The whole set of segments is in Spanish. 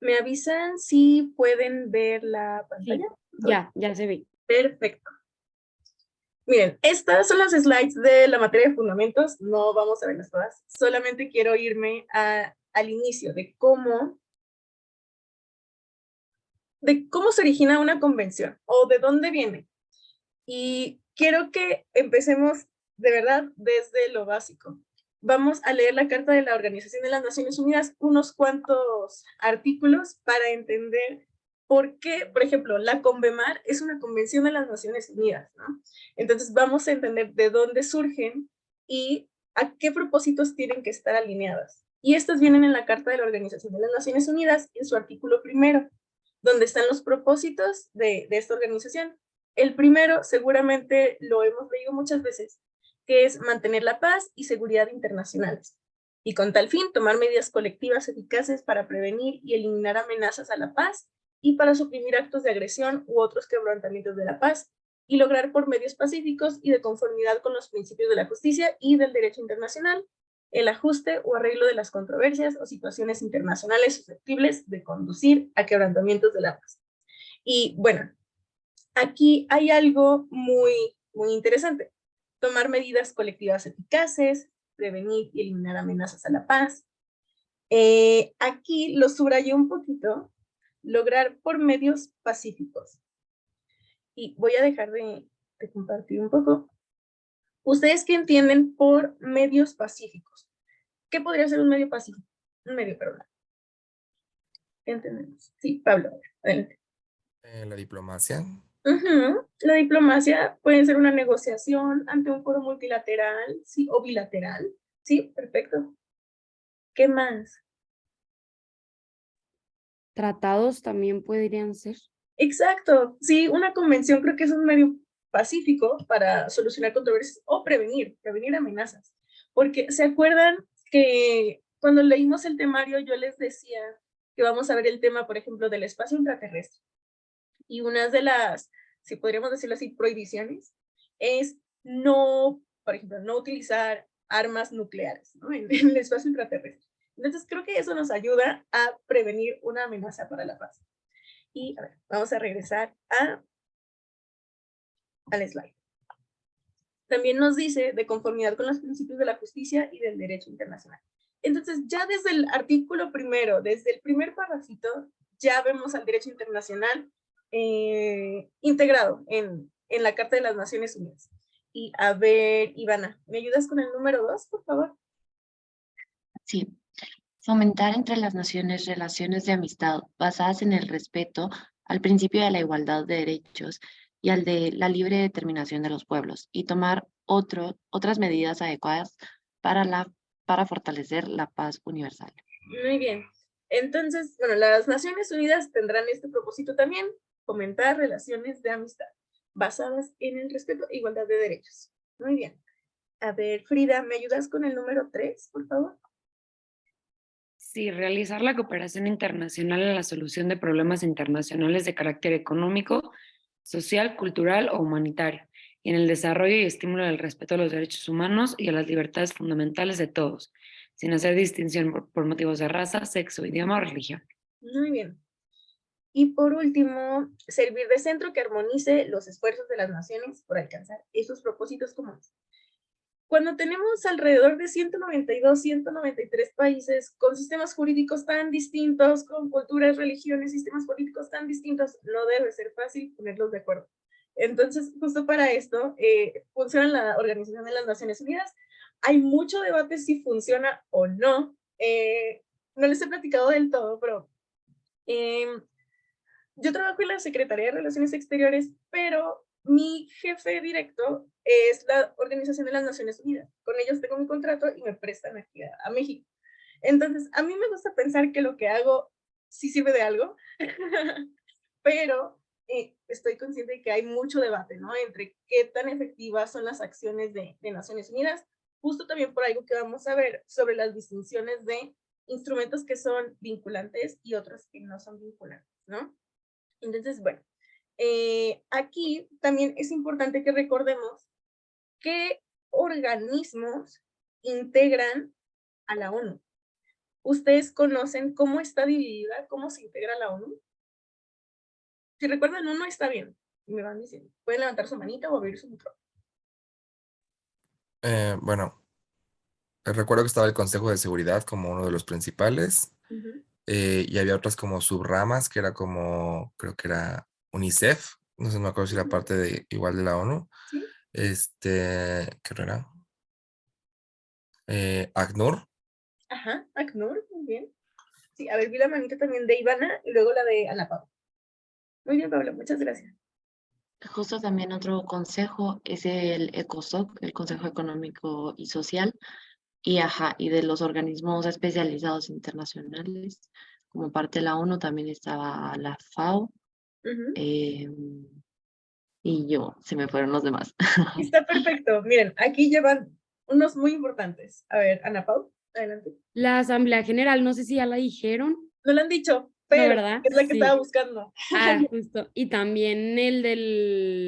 ¿Me avisan si pueden ver la pantalla? Sí, ya se ve. Perfecto. Miren, estas son las slides de la materia de fundamentos, no vamos a verlas todas, solamente quiero irme al inicio de cómo se origina una convención o de dónde viene. Y quiero que empecemos de verdad desde lo básico. Vamos a leer la Carta de la Organización de las Naciones Unidas, unos cuantos artículos para entender por qué, por ejemplo, la CONVEMAR es una convención de las Naciones Unidas, ¿no? Entonces vamos a entender de dónde surgen y a qué propósitos tienen que estar alineadas. Y estas vienen en la Carta de la Organización de las Naciones Unidas, en su artículo primero, donde están los propósitos de esta organización. El primero, seguramente lo hemos leído muchas veces, que es mantener la paz y seguridad internacionales. Y con tal fin, tomar medidas colectivas eficaces para prevenir y eliminar amenazas a la paz y para suprimir actos de agresión u otros quebrantamientos de la paz y lograr por medios pacíficos y de conformidad con los principios de la justicia y del derecho internacional el ajuste o arreglo de las controversias o situaciones internacionales susceptibles de conducir a quebrantamientos de la paz. Y bueno, aquí hay algo muy interesante. Tomar medidas colectivas eficaces, prevenir y eliminar amenazas a la paz. Aquí lo subrayé un poquito, lograr por medios pacíficos. Y voy a dejar de compartir un poco. ¿Ustedes qué entienden por medios pacíficos? ¿Qué podría ser un medio pacífico? Un medio, perdón. ¿Qué entendemos? Sí, Pablo, adelante. La diplomacia. La diplomacia puede ser una negociación ante un foro multilateral, sí, o bilateral. Sí, perfecto. ¿Qué más? Tratados también podrían ser. Exacto, sí, una convención creo que es un medio pacífico para solucionar controversias o prevenir amenazas. Porque se acuerdan que cuando leímos el temario yo les decía que vamos a ver el tema, por ejemplo, del espacio intraterrestre. Y una de las, si podríamos decirlo así, prohibiciones, es no, por ejemplo, no utilizar armas nucleares, ¿no? en el espacio intraterrestre. Entonces creo que eso nos ayuda a prevenir una amenaza para la paz. Y a ver, vamos a regresar al slide. También nos dice de conformidad con los principios de la justicia y del derecho internacional. Entonces, ya desde el artículo primero, desde el primer parrafito, ya vemos al derecho internacional integrado en la Carta de las Naciones Unidas. Y a ver, Ivana, ¿me ayudas con el número 2, por favor? Sí, fomentar entre las naciones relaciones de amistad basadas en el respeto al principio de la igualdad de derechos y al de la libre determinación de los pueblos, y tomar otras medidas adecuadas para fortalecer la paz universal. Muy bien. Entonces, bueno, las Naciones Unidas tendrán este propósito también, fomentar relaciones de amistad basadas en el respeto e igualdad de derechos. Muy bien. A ver, Frida, ¿me ayudas con el número 3, por favor? Sí, realizar la cooperación internacional en la solución de problemas internacionales de carácter económico, social, cultural o humanitario, y en el desarrollo y estímulo del respeto a los derechos humanos y a las libertades fundamentales de todos, sin hacer distinción por motivos de raza, sexo, idioma o religión. Muy bien. Y por último, servir de centro que armonice los esfuerzos de las naciones por alcanzar esos propósitos comunes. Cuando tenemos alrededor de 192, 193 países con sistemas jurídicos tan distintos, con culturas, religiones, sistemas políticos tan distintos, no debe ser fácil ponerlos de acuerdo. Entonces, justo para esto, funciona la Organización de las Naciones Unidas. Hay mucho debate si funciona o no. No les he platicado del todo, pero yo trabajo en la Secretaría de Relaciones Exteriores, pero mi jefe directo es la Organización de las Naciones Unidas. Con ellos tengo mi contrato y me prestan aquí a México. Entonces, a mí me gusta pensar que lo que hago sí sirve de algo, pero estoy consciente de que hay mucho debate, ¿no? Entre qué tan efectivas son las acciones de Naciones Unidas, justo también por algo que vamos a ver sobre las distinciones de instrumentos que son vinculantes y otros que no son vinculantes, ¿no? Entonces, bueno, aquí también es importante que recordemos qué organismos integran a la ONU. ¿Ustedes conocen cómo está dividida, cómo se integra la ONU? Si recuerdan uno, está bien. Y me van diciendo. Pueden levantar su manita o abrir su micrófono. Bueno, recuerdo que estaba el Consejo de Seguridad como uno de los principales, Ujú. y había otras como subramas, que era como, creo que era UNICEF, no sé, no me acuerdo si era parte de igual de la ONU, ¿Sí? ¿qué era? ACNUR. Ajá, ACNUR, muy bien. Sí, a ver, vi la manita también de Ivana y luego la de Ana Paula. Muy bien, Pablo, muchas gracias. Justo también otro consejo es el ECOSOC, el Consejo Económico y Social, y de los organismos especializados internacionales. Como parte de la ONU también estaba la FAO, Ujú. eh, y yo, se me fueron los demás. Está perfecto. Miren, aquí llevan unos muy importantes. A ver, Ana Paula, adelante. La Asamblea General, no sé si ya la dijeron, No lo han dicho, ¿no, pero verdad? es la que estaba Sí. buscando. Justo. Y también el de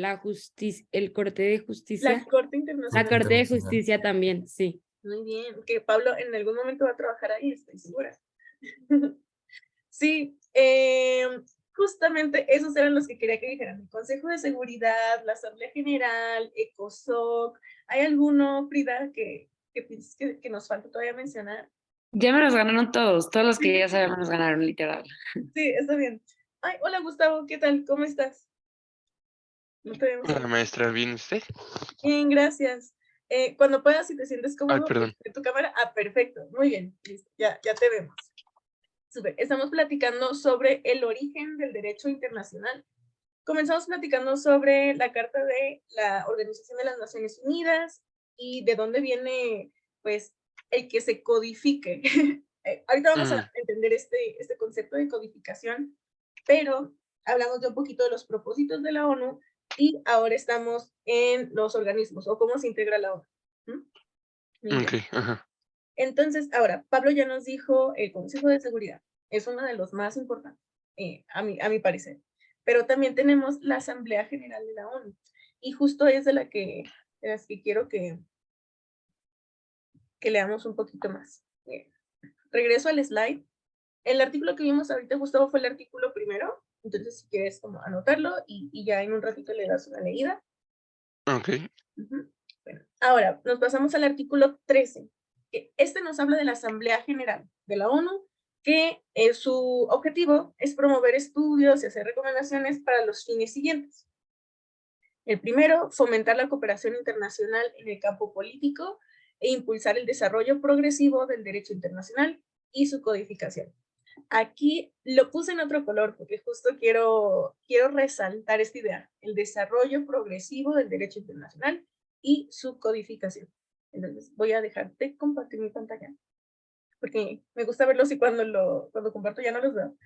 la justicia, el Corte de La Justicia. Corte La Internacional. Corte de Internacional. Justicia también, sí. Muy bien, que Pablo en algún momento va a trabajar ahí, estoy segura. Sí, justamente esos eran los que quería que dijeran. El Consejo de Seguridad, la Asamblea General, ECOSOC. ¿Hay alguno, Frida, que pienses que nos falta todavía mencionar? Ya me los ganaron todos los que ya sabemos nos ganaron, literal. Sí, está bien. Ay, hola Gustavo, ¿qué tal? ¿Cómo estás? No te vemos. Hola, maestra, ¿bien usted? Bien, gracias. Cuando puedas, si te sientes Ay, cómodo, perdón. en tu cámara. Ah, perfecto. Muy bien, listo. Ya te vemos. Súper. Estamos platicando sobre el origen del derecho internacional. Comenzamos platicando sobre la Carta de la Organización de las Naciones Unidas y de dónde viene, pues, el que se codifique. Ahorita vamos a entender este concepto de codificación, pero hablamos ya un poquito de los propósitos de la ONU y ahora estamos en los organismos o cómo se integra la ONU. Muy bien. Ok, ajá. Entonces, ahora, Pablo ya nos dijo el Consejo de Seguridad. Es uno de los más importantes, a mi parecer. Pero también tenemos la Asamblea General de la ONU. Y justo es de las que quiero que leamos un poquito más. Regreso al slide. El artículo que vimos ahorita, Gustavo, fue el artículo primero. Entonces, si quieres como anotarlo y ya en un ratito le das una leída. Ok. Bueno, ahora nos pasamos al artículo 13. Este nos habla de la Asamblea General de la ONU, que su objetivo es promover estudios y hacer recomendaciones para los fines siguientes. El primero, fomentar la cooperación internacional en el campo político e impulsar el desarrollo progresivo del derecho internacional y su codificación. Aquí lo puse en otro color porque justo quiero resaltar esta idea, el desarrollo progresivo del derecho internacional y su codificación. Entonces voy a dejar de compartir mi pantalla porque me gusta verlos y cuando comparto ya no los veo.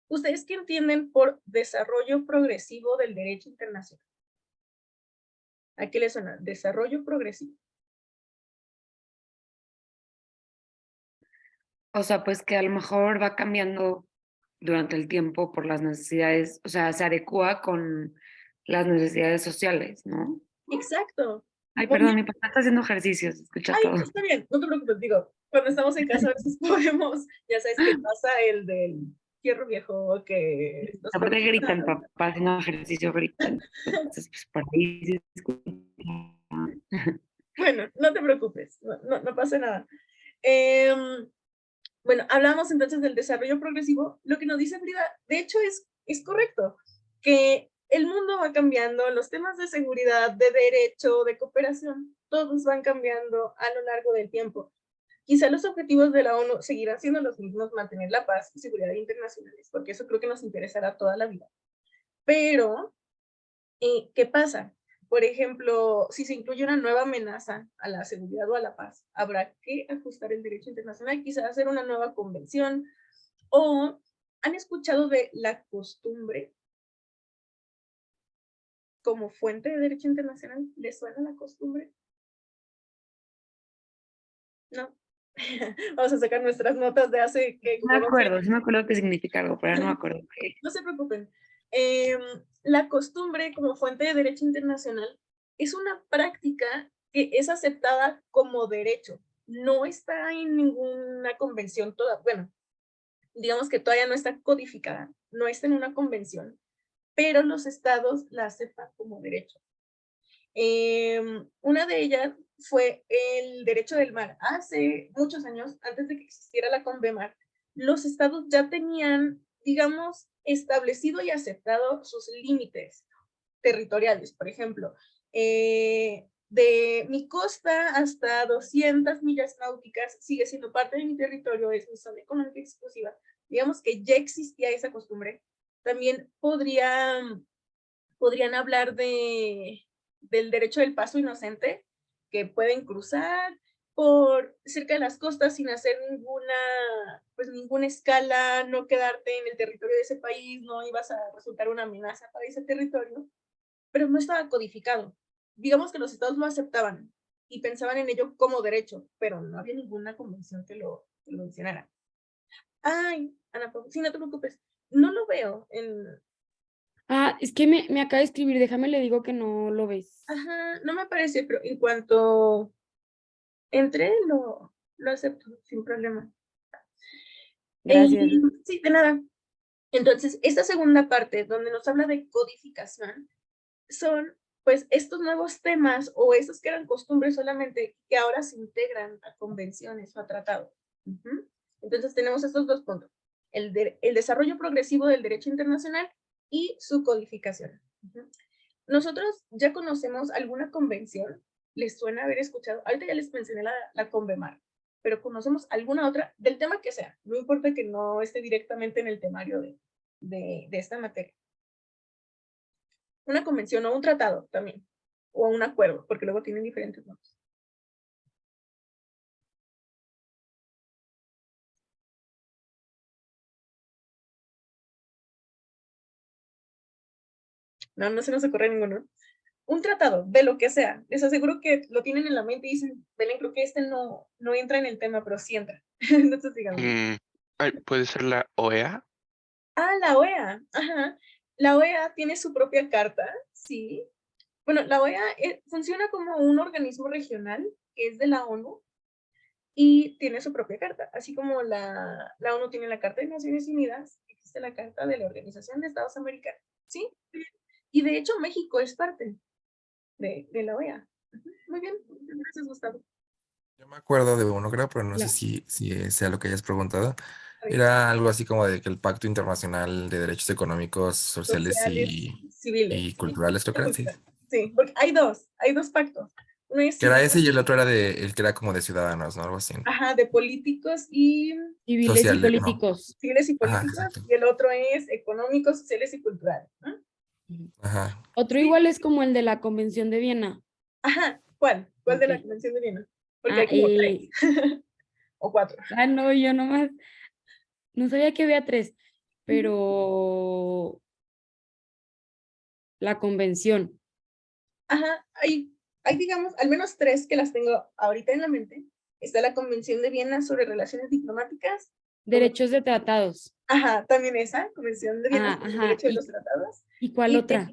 ¿Ustedes qué entienden por desarrollo progresivo del derecho internacional? ¿A qué les suena? Desarrollo progresivo. O sea, pues que a lo mejor va cambiando durante el tiempo por las necesidades, o sea, se adecua con las necesidades sociales, ¿no? Exacto. Ay, Muy bien. perdón, mi papá está haciendo ejercicios, escucha Ay, todo. está bien, no te preocupes, digo, cuando estamos en casa a veces podemos, ya sabes que pasa el del fierro viejo que nos Aparte corta. gritan, papá haciendo ejercicio, gritan. Entonces, pues por ahí se escucha. Bueno, no te preocupes, no pasa nada. Bueno, hablamos entonces del desarrollo progresivo. Lo que nos dice Frida, de hecho, es correcto, que el mundo va cambiando, los temas de seguridad, de derecho, de cooperación, todos van cambiando a lo largo del tiempo. Quizá los objetivos de la ONU seguirán siendo los mismos, mantener la paz y seguridad internacionales, porque eso creo que nos interesará toda la vida. Pero, ¿qué pasa? Por ejemplo, si se incluye una nueva amenaza a la seguridad o a la paz, habrá que ajustar el derecho internacional, quizá hacer una nueva convención, o ¿han escuchado de la costumbre como fuente de derecho internacional? ¿Les suena la costumbre? No. Vamos a sacar nuestras notas de hace que No me acuerdo, sí me acuerdo qué significa algo, pero no me acuerdo qué. No se preocupen. La costumbre como fuente de derecho internacional es una práctica que es aceptada como derecho. no está en ninguna convención toda, bueno, digamos que todavía no está codificada, no está en una convención, pero los estados la aceptan como derecho. Una de ellas fue el derecho del mar. Hace muchos años, antes de que existiera la CONVEMAR, los estados ya tenían, digamos, establecido y aceptado sus límites territoriales. Por ejemplo, de mi costa hasta 200 millas náuticas sigue siendo parte de mi territorio, es mi zona económica exclusiva. Digamos que ya existía esa costumbre. También podrían hablar del derecho del paso inocente, que pueden cruzar por cerca de las costas sin hacer ninguna escala, no quedarte en el territorio de ese país, no ibas a resultar una amenaza para ese territorio, pero no estaba codificado. Digamos que los estados lo aceptaban y pensaban en ello como derecho, pero no había ninguna convención que lo mencionara. Ay, Ana Paula, sí, no te preocupes, no lo veo en... Ah, es que me acaba de escribir, déjame le digo que no lo ves. Ajá, no me aparece, pero en cuanto entre, lo acepto sin problema. Gracias. Sí, de nada. Entonces, esta segunda parte, donde nos habla de codificación, son pues estos nuevos temas o esos que eran costumbres solamente que ahora se integran a convenciones o a tratados. Entonces tenemos estos dos puntos, el desarrollo progresivo del derecho internacional y su codificación. Nosotros ya conocemos alguna convención, les suena haber escuchado, ahorita ya les mencioné la CONVEMAR, pero conocemos alguna otra del tema que sea, no importa que no esté directamente en el temario de esta materia. Una convención o un tratado también, o un acuerdo, porque luego tienen diferentes nombres. No se nos ocurre ninguno. Un tratado, de lo que sea. Les aseguro que lo tienen en la mente y dicen, Belén, creo que este no entra en el tema, pero sí entra. Entonces, díganme. ¿Puede ser la OEA? La OEA. Ajá. La OEA tiene su propia carta, sí. Bueno, la OEA funciona como un organismo regional que es de la ONU y tiene su propia carta. Así como la ONU tiene la Carta de Naciones Unidas, existe la Carta de la Organización de Estados Americanos, ¿sí? Y de hecho México es parte de la OEA. Muy bien, gracias, Gustavo. Yo me acuerdo de uno, creo, pero no sé La- si sea lo que hayas preguntado. A ver, Era algo así como de que el Pacto Internacional de Derechos Económicos, Sociales sociales, civiles y Culturales, creo que era, sí. Sí, porque hay dos pactos. Uno es Que era civil, ese y el otro era el que era como de ciudadanos, ¿no? Algo así. ajá, de políticos y Civiles y Social, no. políticos. civiles y Ajá, políticos, exacto. y el otro es económicos, sociales y culturales, ¿no? Ajá. Otro Sí, igual es como el de la Convención de Viena. ajá, ¿cuál? ¿Cuál de la Ok. Convención de Viena? Porque Ah, hay como tres o cuatro. no, yo nomás, no sabía que había tres, pero la convención. Ajá, hay digamos al menos tres que las tengo ahorita en la mente. Está la Convención de Viena sobre Relaciones Diplomáticas. Derechos de tratados. Ajá, también esa, Convención de Viena sobre el Ajá. Derecho de los Tratados. ¿Y cuál Y otra?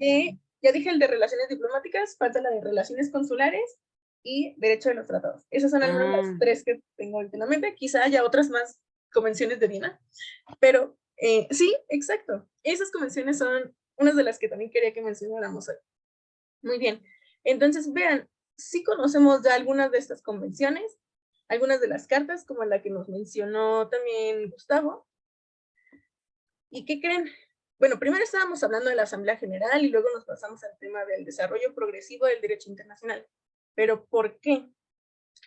ya dije el de Relaciones Diplomáticas, falta la de Relaciones Consulares y Derecho de los Tratados. Esas son al menos las Ah, tres que tengo ahorita en la mente. Quizá haya otras más convenciones de Viena, pero sí, exacto. Esas convenciones son unas de las que también quería que mencionáramos hoy. Muy bien. Entonces, vean, sí conocemos ya algunas de estas convenciones, algunas de las cartas, como la que nos mencionó también Gustavo. ¿Y qué creen? Bueno, primero estábamos hablando de la Asamblea General y luego nos pasamos al tema del desarrollo progresivo del derecho internacional. Pero ¿por qué?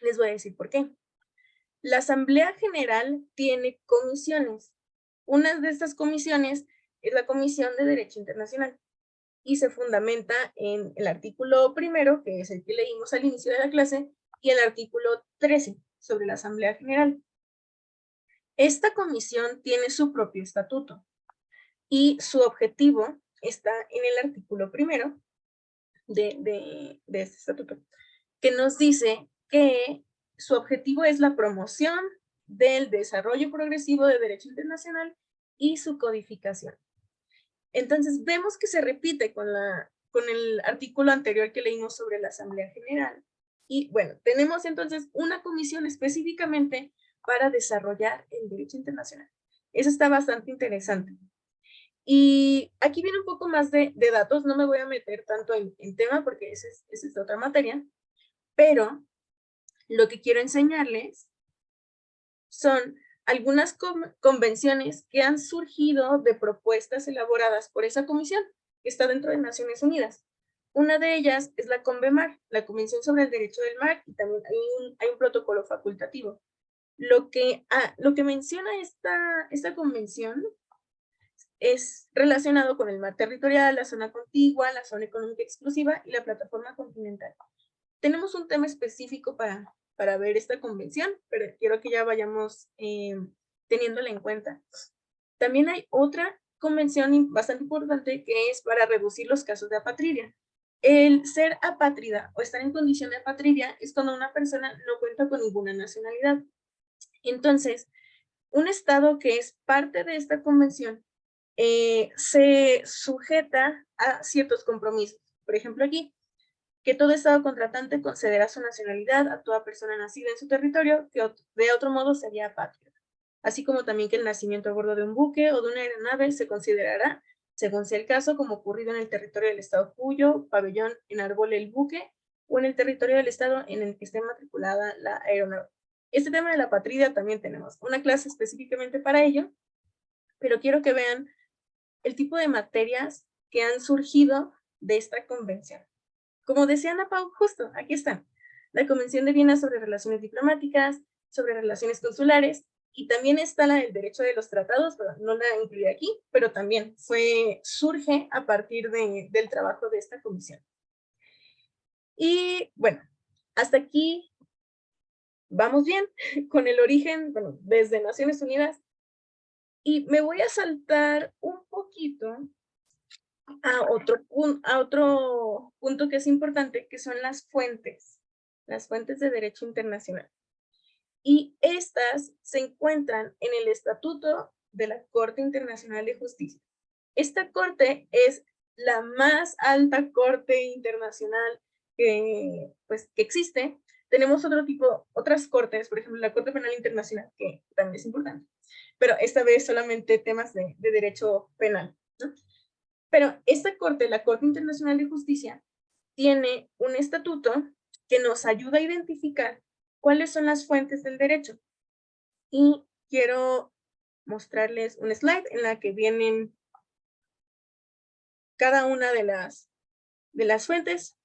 Les voy a decir por qué. La Asamblea General tiene comisiones. Una de estas comisiones es la Comisión de Derecho Internacional y se fundamenta en el artículo primero, que es el que leímos al inicio de la clase, y el artículo 13 sobre la Asamblea General. Esta comisión tiene su propio estatuto y su objetivo está en el artículo primero de este estatuto, que nos dice que su objetivo es la promoción del desarrollo progresivo de derecho internacional y su codificación. Entonces vemos que se repite con el artículo anterior que leímos sobre la Asamblea General, Y bueno, tenemos entonces una comisión específicamente para desarrollar el derecho internacional. Eso está bastante interesante. Y aquí viene un poco más de datos, no me voy a meter tanto en tema porque esa es otra materia, pero lo que quiero enseñarles son algunas convenciones que han surgido de propuestas elaboradas por esa comisión que está dentro de Naciones Unidas. Una de ellas es la CONVEMAR, la Convención sobre el Derecho del Mar, y también hay un protocolo facultativo. Lo que menciona esta convención es relacionado con el mar territorial, la zona contigua, la zona económica exclusiva y la plataforma continental. Tenemos un tema específico para ver esta convención, pero quiero que ya vayamos teniéndola en cuenta. También hay otra convención bastante importante que es para reducir los casos de apatridia. El ser apátrida o estar en condición de apatridia es cuando una persona no cuenta con ninguna nacionalidad. Entonces, un estado que es parte de esta convención se sujeta a ciertos compromisos. Por ejemplo, aquí, que todo estado contratante concederá su nacionalidad a toda persona nacida en su territorio que de otro modo sería apátrida, así como también que el nacimiento a bordo de un buque o de una aeronave se considerará, según sea el caso, como ocurrido en el territorio del estado cuyo pabellón enarbole el buque o en el territorio del estado en el que esté matriculada la aeronave. Este tema de la apátrida también tenemos una clase específicamente para ello, pero quiero que vean el tipo de materias que han surgido de esta convención. Como decía Ana Pau, justo, aquí están. La Convención de Viena sobre relaciones diplomáticas, sobre relaciones consulares, y también está la del derecho de los tratados, pero no la incluí aquí, pero también surge a partir del trabajo de esta comisión. Y bueno, hasta aquí vamos bien con el origen, bueno, desde Naciones Unidas, y me voy a saltar un poquito a otro punto que es importante, que son las fuentes de derecho internacional. Y estas se encuentran en el Estatuto de la Corte Internacional de Justicia. Esta corte es la más alta corte internacional que existe. Tenemos otras cortes, por ejemplo, la Corte Penal Internacional, que también es importante, pero esta vez solamente temas de derecho penal, ¿no? Pero esta corte, la Corte Internacional de Justicia, tiene un estatuto que nos ayuda a identificar cuáles son las fuentes del derecho. Y quiero mostrarles un slide en la que vienen cada una de las fuentes.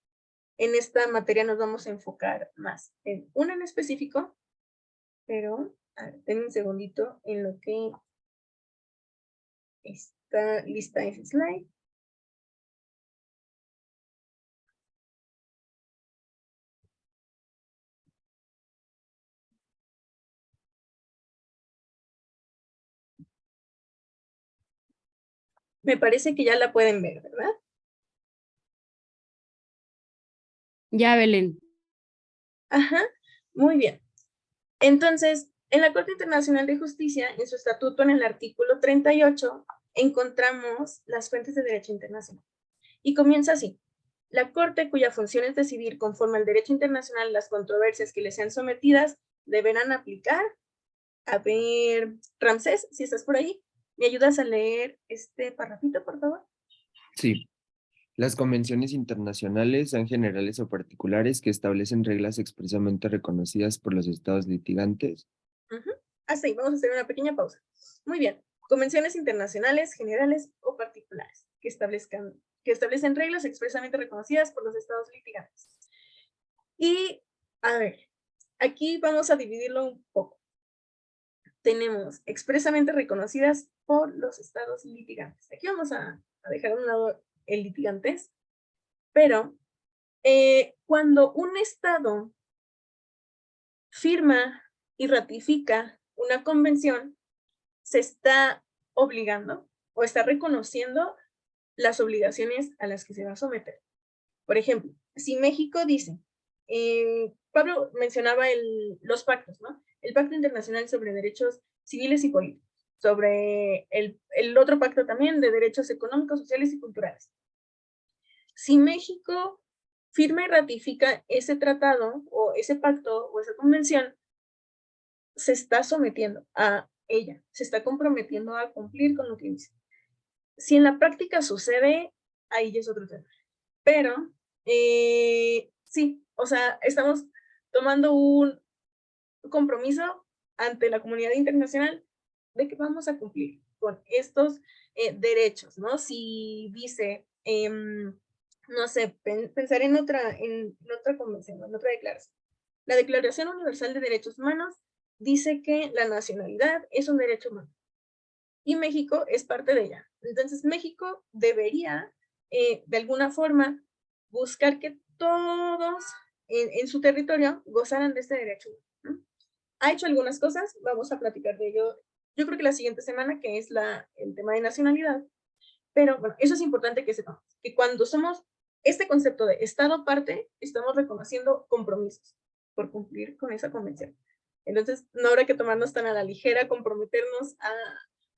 En esta materia nos vamos a enfocar más en una en específico, pero denme un segundito en lo que está lista ese slide. Me parece que ya la pueden ver, ¿verdad? Ya, Belén. Ajá, muy bien. Entonces, en la Corte Internacional de Justicia, en su estatuto, en el artículo 38, encontramos las fuentes de derecho internacional. Y comienza así. La Corte, cuya función es decidir conforme al derecho internacional las controversias que le sean sometidas, deberán aplicar. A ver, Ramsés, si estás por ahí, ¿me ayudas a leer este parrafito, por favor? Sí. Las convenciones internacionales son generales o particulares que establecen reglas expresamente reconocidas por los estados litigantes. Hasta ahí, vamos a hacer una pequeña pausa. Muy bien. Convenciones internacionales, generales o particulares que establecen reglas expresamente reconocidas por los estados litigantes. Y, a ver, aquí vamos a dividirlo un poco. Tenemos expresamente reconocidas por los estados litigantes. Aquí vamos a dejar a un lado el litigantes, pero cuando un estado firma y ratifica una convención, se está obligando o está reconociendo las obligaciones a las que se va a someter. Por ejemplo, si México dice, Pablo mencionaba los pactos, ¿no? El Pacto Internacional sobre Derechos Civiles y Políticos, sobre el otro pacto también de derechos económicos, sociales y culturales. Si México firma y ratifica ese tratado o ese pacto o esa convención, se está sometiendo a ella, se está comprometiendo a cumplir con lo que dice. Si en la práctica sucede, ahí ya es otro tema. Pero sí, o sea, estamos tomando un compromiso ante la comunidad internacional de que vamos a cumplir con estos derechos, ¿no? Si dice, no sé, pensar en otra convención, en otra declaración. La Declaración Universal de Derechos Humanos dice que la nacionalidad es un derecho humano y México es parte de ella. Entonces México debería, de alguna forma, buscar que todos en su territorio gozaran de este derecho, ¿no? Ha hecho algunas cosas, vamos a platicar de ello, yo creo que la siguiente semana, que es el tema de nacionalidad, pero bueno, eso es importante que sepamos, que cuando somos este concepto de Estado parte, estamos reconociendo compromisos por cumplir con esa convención. Entonces, no habrá que tomarnos tan a la ligera, comprometernos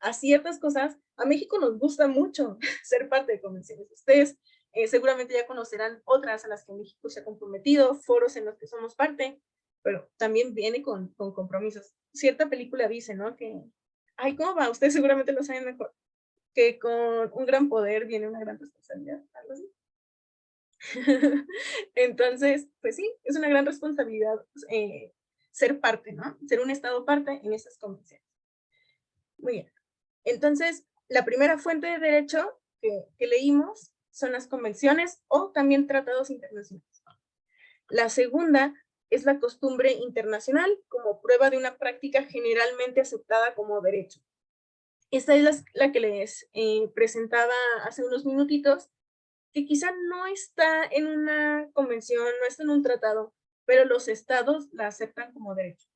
a ciertas cosas. A México nos gusta mucho ser parte de convenciones. Ustedes seguramente ya conocerán otras a las que México se ha comprometido, foros en los que somos parte, pero también viene con compromisos. Cierta película dice, ¿no? Que, ay, ¿cómo va? Ustedes seguramente lo saben mejor. Que con un gran poder viene una gran responsabilidad, algo así. Entonces, pues sí, es una gran responsabilidad ser parte, ¿no? Ser un Estado parte en estas convenciones. Muy bien. Entonces, la primera fuente de derecho que leímos son las convenciones o también tratados internacionales. La segunda es la costumbre internacional como prueba de una práctica generalmente aceptada como derecho. Esta es la que les presentaba hace unos minutitos, que quizá no está en una convención, no está en un tratado, pero los estados la aceptan como derecho.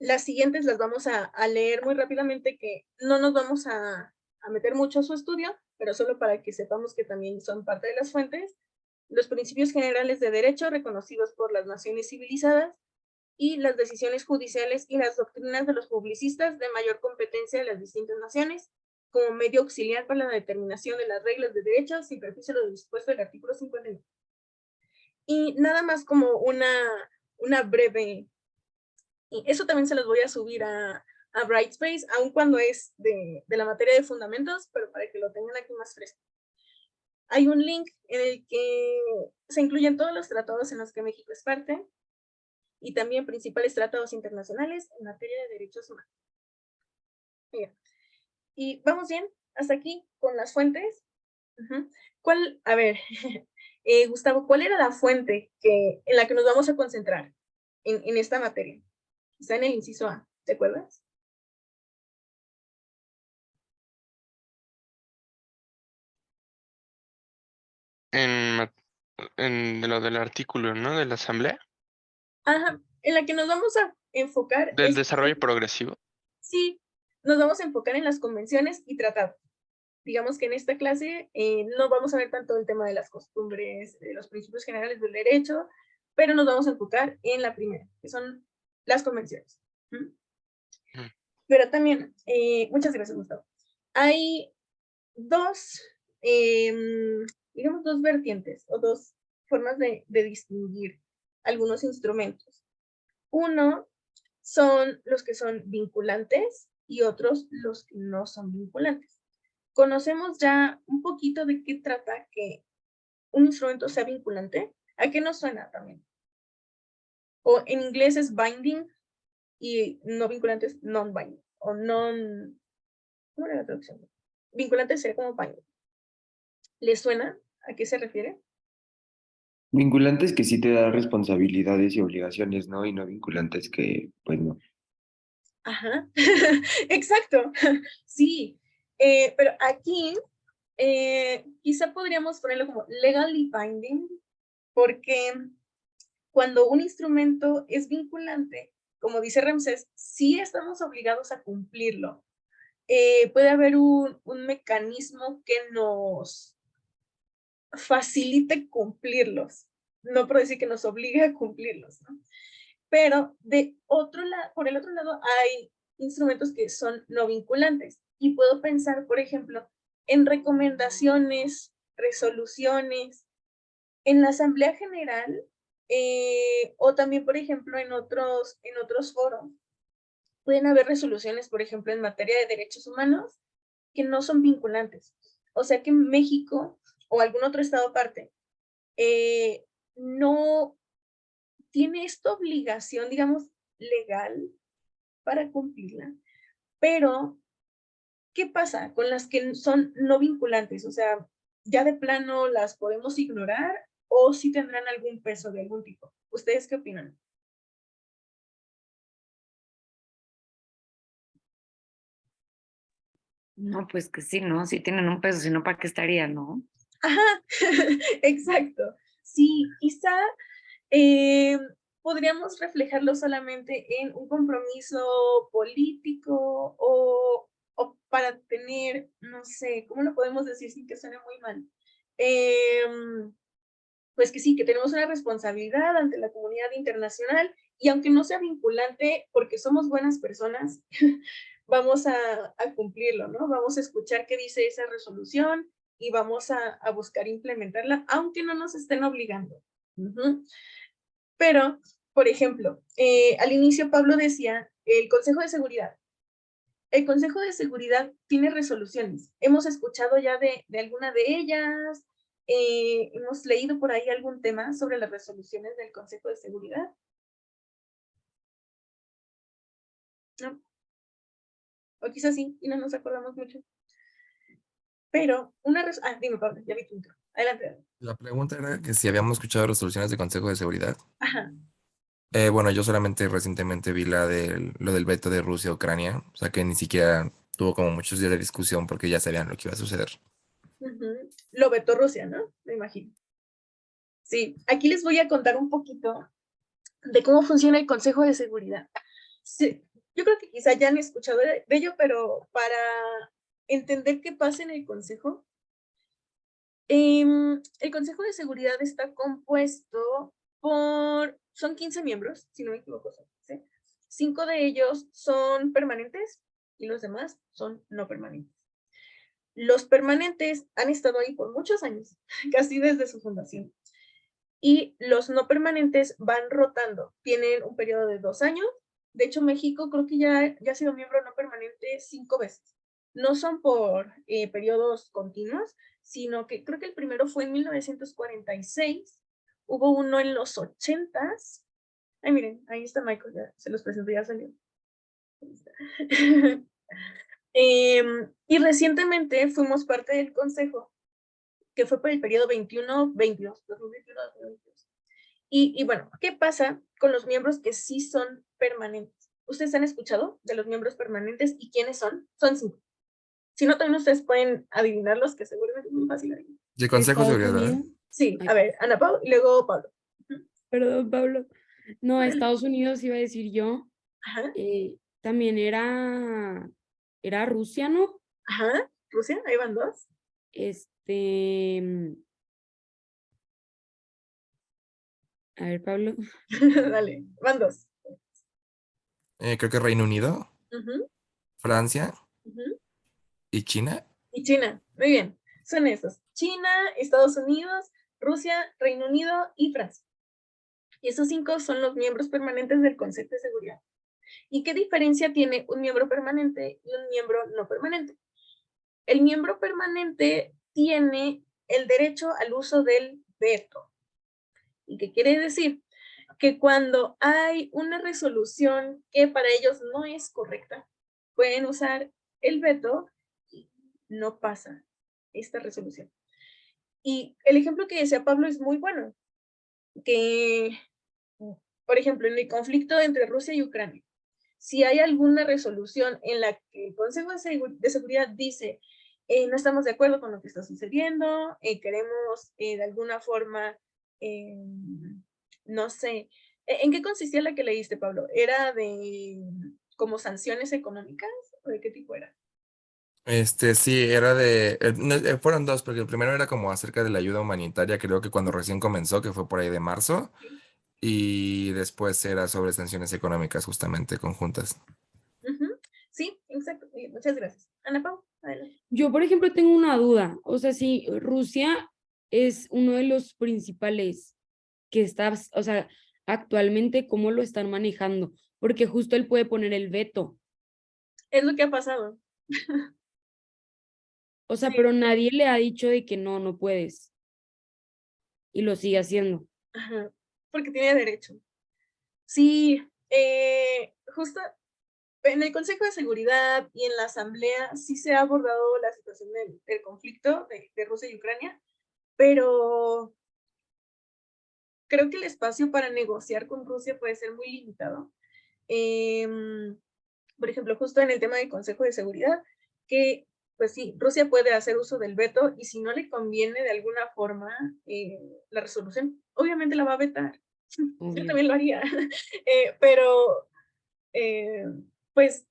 Las siguientes las vamos a leer muy rápidamente, que no nos vamos a meter mucho a su estudio, pero solo para que sepamos que también son parte de las fuentes. Los principios generales de derecho reconocidos por las naciones civilizadas y las decisiones judiciales y las doctrinas de los publicistas de mayor competencia de las distintas naciones como medio auxiliar para la determinación de las reglas de derecho sin perjuicio de lo dispuesto del artículo 59. Y nada más como una breve, y eso también se los voy a subir a Brightspace, aun cuando es de la materia de fundamentos, pero para que lo tengan aquí más fresco. Hay un link en el que se incluyen todos los tratados en los que México es parte, y también principales tratados internacionales en materia de derechos humanos. Bien. Y vamos bien, hasta aquí con las fuentes. A ver, Gustavo, ¿cuál era la fuente en la que nos vamos a concentrar en esta materia? Está en el inciso A, ¿te acuerdas? En lo del artículo, ¿no? De la asamblea. Ajá, en la que nos vamos a enfocar Del es desarrollo progresivo. sí, nos vamos a enfocar en las convenciones y tratados. Digamos que en esta clase no vamos a ver tanto el tema de las costumbres, de los principios generales del derecho, pero nos vamos a enfocar en la primera, que son las convenciones. Pero también, muchas gracias, Gustavo. Hay digamos, dos vertientes o dos formas de distinguir algunos instrumentos. Uno son los que son vinculantes y otros los que no son vinculantes. Conocemos ya un poquito de qué trata que un instrumento sea vinculante. ¿A qué nos suena también? O en inglés es binding y no vinculante es non-binding o non... ¿Cómo era la traducción? Vinculante sería como binding. ¿Les suena? ¿A qué se refiere? Vinculantes que sí te da responsabilidades y obligaciones, ¿no? Y no vinculantes que, pues no. Ajá, exacto, sí. Pero aquí quizá podríamos ponerlo como legally binding, porque cuando un instrumento es vinculante, como dice Ramsés, sí estamos obligados a cumplirlo. Puede haber un mecanismo que nos facilite cumplirlos, no por decir que nos obligue a cumplirlos, ¿no? Pero por el otro lado hay instrumentos que son no vinculantes y puedo pensar, por ejemplo, en recomendaciones, resoluciones, en la Asamblea General, o también, por ejemplo, en otros foros, pueden haber resoluciones, por ejemplo, en materia de derechos humanos, que no son vinculantes. O sea que México o algún otro estado aparte no tiene esta obligación, digamos, legal para cumplirla. Pero, ¿qué pasa con las que son no vinculantes? O sea, ya de plano las podemos ignorar o si tendrán algún peso de algún tipo. ¿Ustedes qué opinan? No, pues que sí, ¿no? Si tienen un peso, si no, ¿para qué estaría, no? Ajá, exacto. Sí, quizá podríamos reflejarlo solamente en un compromiso político o para tener, no sé, ¿cómo lo podemos decir sin que suene muy mal? Pues que sí, que tenemos una responsabilidad ante la comunidad internacional y aunque no sea vinculante, porque somos buenas personas, vamos a cumplirlo, ¿no? Vamos a escuchar qué dice esa resolución y vamos a buscar implementarla, aunque no nos estén obligando. Pero, por ejemplo, al inicio Pablo decía, el Consejo de Seguridad. El Consejo de Seguridad tiene resoluciones. Hemos escuchado ya de alguna de ellas, hemos leído por ahí algún tema sobre las resoluciones del Consejo de Seguridad. ¿No? O quizás sí, y no nos acordamos mucho. Pero dime, Pablo, ya vi tu intro. Adelante. La pregunta era que si habíamos escuchado resoluciones del Consejo de Seguridad. Ajá. Bueno, yo solamente recientemente vi lo del veto de Rusia a Ucrania, o sea que ni siquiera tuvo como muchos días de discusión porque ya sabían lo que iba a suceder. Lo vetó Rusia, ¿no? Me imagino. Sí, aquí les voy a contar un poquito de cómo funciona el Consejo de Seguridad. Sí, yo creo que quizá ya han escuchado de ello, pero para entender qué pasa en el Consejo, el Consejo de Seguridad está compuesto son 15 miembros, si no me equivoco, ¿sí? 5 de ellos son permanentes y los demás son no permanentes. Los permanentes han estado ahí por muchos años, casi desde su fundación. Y los no permanentes van rotando. Tienen un periodo de 2 años. De hecho, México creo que ya ha sido miembro no permanente 5 veces. No son por periodos continuos, sino que creo que el primero fue en 1946. Hubo uno en los 80s. Ay, miren, ahí está Michael, ya se los presento, ya salió. Y recientemente fuimos parte del consejo, que fue por el periodo 21-22, 2021-2022. Y bueno, ¿qué pasa con los miembros que sí son permanentes? ¿Ustedes han escuchado de los miembros permanentes y quiénes son? Son 5. Si no, también ustedes pueden adivinarlos, que seguramente es muy fácil adivinar. ¿De Consejo de Estados Seguridad, verdad? Unidos. Sí, Ay, a ver, Ana Pau y luego Pablo. perdón, Pablo. No, Estados Unidos iba a decir yo. Ajá, También era Rusia, ¿no? ajá, Rusia, ahí van 2. A ver, Pablo. Dale, van 2. Creo que Reino Unido, Francia y China. Y China, muy bien. Son esos. China, Estados Unidos, Rusia, Reino Unido y Francia. Y esos 5 son los miembros permanentes del Consejo de Seguridad. ¿Y qué diferencia tiene un miembro permanente y un miembro no permanente? El miembro permanente tiene el derecho al uso del veto. ¿Y qué quiere decir? Que cuando hay una resolución que para ellos no es correcta, pueden usar el veto y no pasa esta resolución. Y el ejemplo que decía Pablo es muy bueno, que, por ejemplo, en el conflicto entre Rusia y Ucrania, si hay alguna resolución en la que el Consejo de Seguridad dice no estamos de acuerdo con lo que está sucediendo, queremos de alguna forma, no sé, ¿en qué consistía la que leíste, Pablo? ¿Era de como sanciones económicas o de qué tipo era? Sí, fueron dos, porque el primero era como acerca de la ayuda humanitaria, creo que cuando recién comenzó, que fue por ahí de marzo, y después era sobre sanciones económicas justamente conjuntas. Sí, exacto. Muchas gracias. Ana Pau, adelante. Yo, por ejemplo, tengo una duda. O sea, si Rusia es uno de los principales que está, o sea, actualmente cómo lo están manejando, porque justo él puede poner el veto, Es lo que ha pasado. o sea, Sí, pero nadie le ha dicho de que no puedes, y lo sigue haciendo. ajá, porque tiene derecho. Sí, justo en el Consejo de Seguridad y en la Asamblea sí se ha abordado la situación del conflicto de Rusia y Ucrania, pero creo que el espacio para negociar con Rusia puede ser muy limitado. Por ejemplo, justo en el tema del Consejo de Seguridad, que pues sí, Rusia puede hacer uso del veto y si no le conviene de alguna forma la resolución, obviamente la va a vetar. Yo Obvio. también lo haría, pero pues,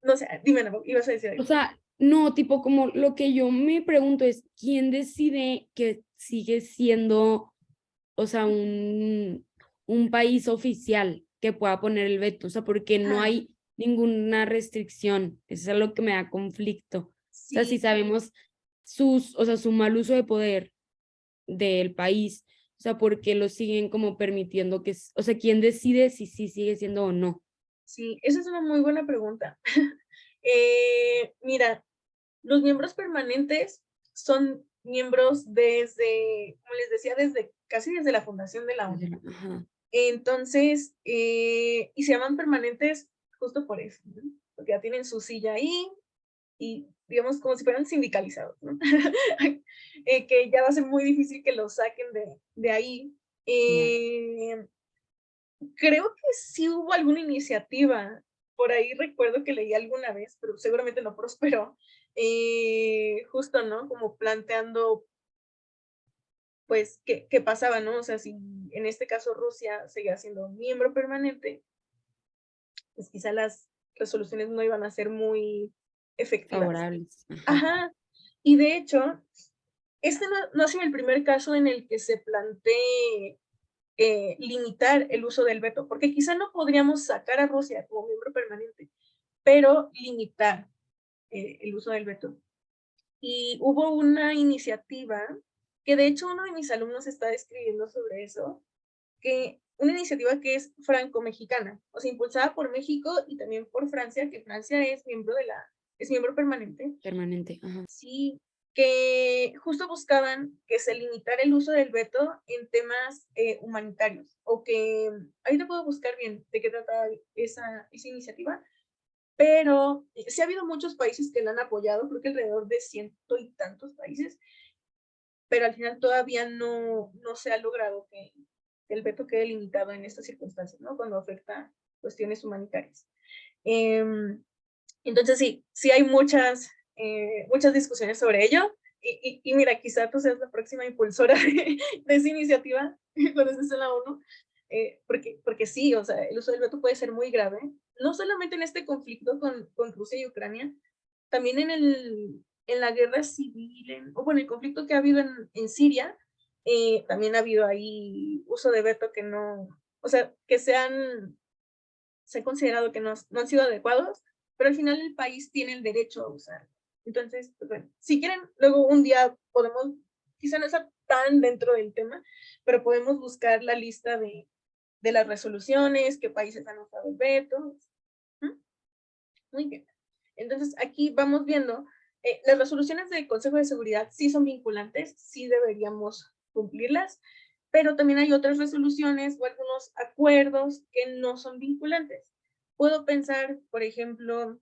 no sé, dime, Nabo, ibas a decir O algo. sea, no, tipo como lo que yo me pregunto es, ¿quién decide que sigue siendo, o sea, un país oficial que pueda poner el veto? O sea, porque no Ah, hay ninguna restricción. Eso es algo que me da conflicto. O sea, si sí, sabemos o sea, su mal uso de poder del país, o sea, ¿por qué lo siguen como permitiendo que, o sea, quién decide si sí sigue siendo o no? sí, esa es una muy buena pregunta. Mira, los miembros permanentes son miembros desde, como les decía, casi desde la fundación de la ONU. Ajá. Entonces, y se llaman permanentes justo por eso, ¿no? Porque ya tienen su silla ahí y digamos como si fueran sindicalizados, ¿no? Que ya va a ser muy difícil que los saquen de ahí. Creo que sí hubo alguna iniciativa, por ahí recuerdo que leí alguna vez, pero seguramente no prosperó, justo, ¿no? Como planteando, pues, qué pasaba, ¿no? O sea, si en este caso Rusia seguía siendo miembro permanente, pues quizá las resoluciones no iban a ser muy efectivas. Favorables. Ajá. Ajá, y de hecho, este no ha sido el primer caso en el que se plantee limitar el uso del veto, porque quizá no podríamos sacar a Rusia como miembro permanente, pero limitar el uso del veto. Y hubo una iniciativa que de hecho uno de mis alumnos está escribiendo sobre eso, que una iniciativa que es franco-mexicana, o sea, impulsada por México y también por Francia, que Francia es miembro permanente. Permanente. Ajá. Sí, que justo buscaban que se limitara el uso del veto en temas humanitarios, o que, ahí te puedo buscar bien de qué trata esa iniciativa, pero sí ha habido muchos países que la han apoyado, creo que alrededor de 100 y tantos países, pero al final todavía no se ha logrado que el veto quede limitado en estas circunstancias, ¿no? Cuando afecta cuestiones humanitarias. Entonces sí hay muchas discusiones sobre ello. Y mira, quizá tú seas la próxima impulsora de esa iniciativa cuando estés en la ONU, porque sí, o sea, el uso del veto puede ser muy grave, no solamente en este conflicto con Rusia y Ucrania, también en la guerra civil, o bueno, el conflicto que ha habido en Siria, también ha habido ahí uso de veto que no, o sea, que se han considerado que no han sido adecuados, pero al final el país tiene el derecho a usar. Entonces, pues bueno, si quieren, luego un día podemos, quizá no estar tan dentro del tema, pero podemos buscar la lista de las resoluciones, qué países han usado el veto. ¿Mm? Muy bien. Entonces, aquí vamos viendo, las resoluciones del Consejo de Seguridad sí son vinculantes, sí deberíamos cumplirlas, pero también hay otras resoluciones o algunos acuerdos que no son vinculantes. Puedo pensar, por ejemplo,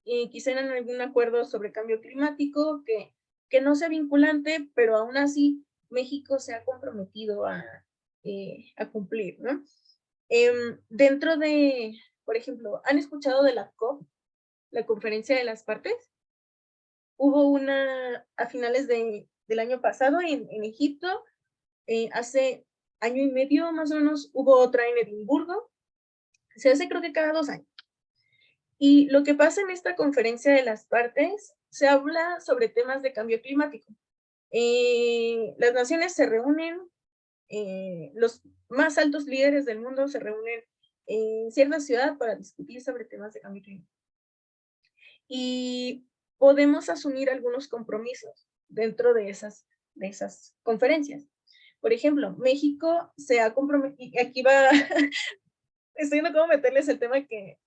quizá en algún acuerdo sobre cambio climático que no sea vinculante, pero aún así México se ha comprometido a cumplir, ¿no? Dentro de, por ejemplo, ¿han escuchado de la COP, la conferencia de las partes? Hubo una a finales del año pasado en Egipto, hace año y medio más o menos hubo otra en Edimburgo, se hace creo que cada 2 años. Y lo que pasa en esta conferencia de las partes, se habla sobre temas de cambio climático. Las naciones se reúnen, los más altos líderes del mundo se reúnen en cierta ciudad para discutir sobre temas de cambio climático. Y podemos asumir algunos compromisos dentro de de esas conferencias. Por ejemplo, México se ha comprometido, aquí va, estoy viendo cómo meterles el tema que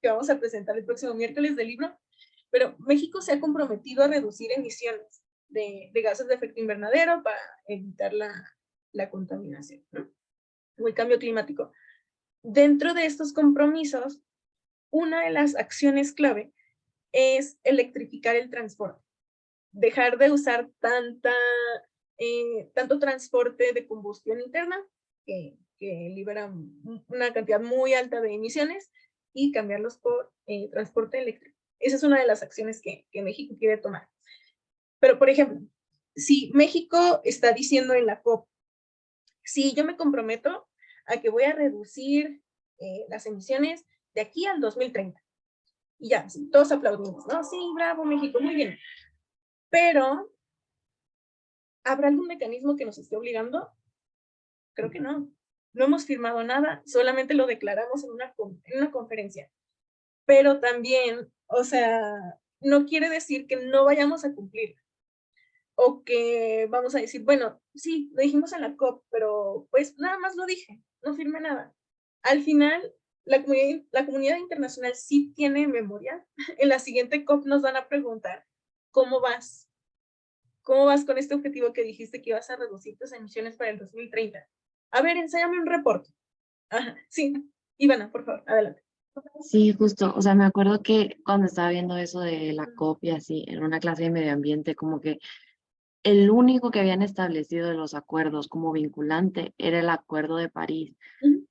vamos a presentar el próximo miércoles del libro, pero México se ha comprometido a reducir emisiones de gases de efecto invernadero para evitar la contaminación, ¿no? O el cambio climático. Dentro de estos compromisos, una de las acciones clave es electrificar el transporte. Dejar de usar tanto transporte de combustión interna que libera una cantidad muy alta de emisiones y cambiarlos por transporte eléctrico. Esa es una de las acciones que México quiere tomar. Pero, por ejemplo, si México está diciendo en la COP, si yo me comprometo a que voy a reducir las emisiones de aquí al 2030. Y ya, sí, todos aplaudimos, ¿no? Sí, bravo, México, muy bien. Pero, ¿habrá algún mecanismo que nos esté obligando? Creo que no. No hemos firmado nada, solamente lo declaramos en una conferencia. Pero también, o sea, no quiere decir que no vayamos a cumplir. O que vamos a decir, bueno, sí, lo dijimos en la COP, pero pues nada más lo dije, no firmé nada. Al final, la comunidad internacional sí tiene memoria. En la siguiente COP nos van a preguntar, ¿cómo vas? ¿Cómo vas con este objetivo que dijiste que ibas a reducir tus emisiones para el 2030? A ver, enséñame un reporte. Ajá, sí, Ivana, por favor, adelante. Sí, justo, o sea, me acuerdo que cuando estaba viendo eso de la COP y así, en una clase de medio ambiente, como que el único que habían establecido de los acuerdos como vinculante era el Acuerdo de París,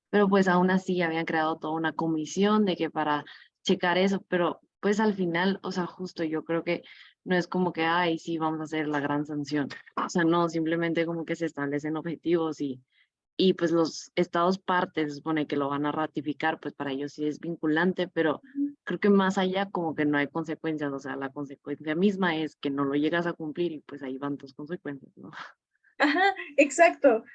pero pues aún así habían creado toda una comisión de que para checar eso, pero pues al final, o sea, justo yo creo que no es como que, ay, sí, vamos a hacer la gran sanción, o sea, no, simplemente como que se establecen objetivos y pues los estados partes se supone que lo van a ratificar, pues para ellos sí es vinculante, pero creo que más allá como que no hay consecuencias, o sea, la consecuencia misma es que no lo llegas a cumplir y pues ahí van tus consecuencias, ¿no? Ajá, exacto.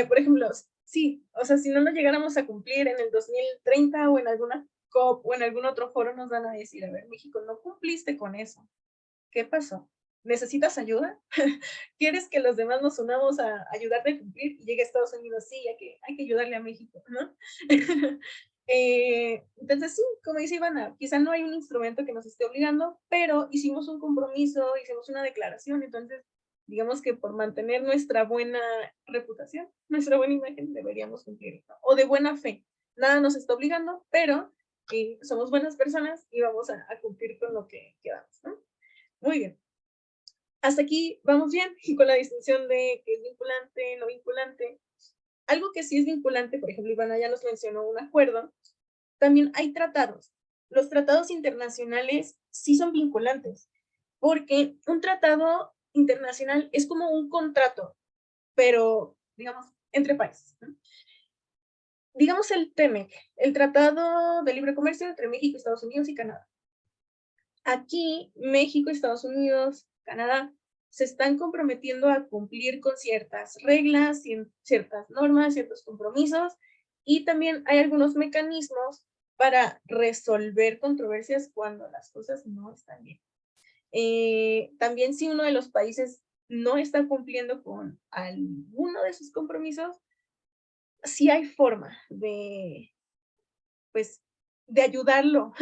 Por ejemplo, sí, o sea, si no lo llegáramos a cumplir en el 2030 o en alguna COP o en algún otro foro, nos van a decir, a ver, México, no cumpliste con eso. ¿Qué pasó? ¿Necesitas ayuda? ¿Quieres que los demás nos unamos a ayudarte a cumplir? Y llegue a Estados Unidos, sí, hay que ayudarle a México, ¿no? Entonces, sí, como dice Ivana, quizá no hay un instrumento que nos esté obligando, pero hicimos un compromiso, hicimos una declaración, entonces, digamos que por mantener nuestra buena reputación, nuestra buena imagen, deberíamos cumplir, ¿no? O de buena fe. Nada nos está obligando, pero somos buenas personas y vamos a cumplir con lo que quedamos, ¿no? Muy bien. Hasta aquí vamos bien y con la distinción de que es vinculante, no vinculante. Algo que sí es vinculante, por ejemplo, Ivana ya nos mencionó un acuerdo, también hay tratados. Los tratados internacionales sí son vinculantes, porque un tratado internacional es como un contrato, pero, digamos, entre países, ¿no? Digamos el TEMEC, el Tratado de Libre Comercio entre México, Estados Unidos y Canadá. Aquí, México, Estados Unidos, Canadá, se están comprometiendo a cumplir con ciertas reglas, ciertas normas, ciertos compromisos, y también hay algunos mecanismos para resolver controversias cuando las cosas no están bien. También si uno de los países no está cumpliendo con alguno de sus compromisos, sí hay forma de, pues, de ayudarlo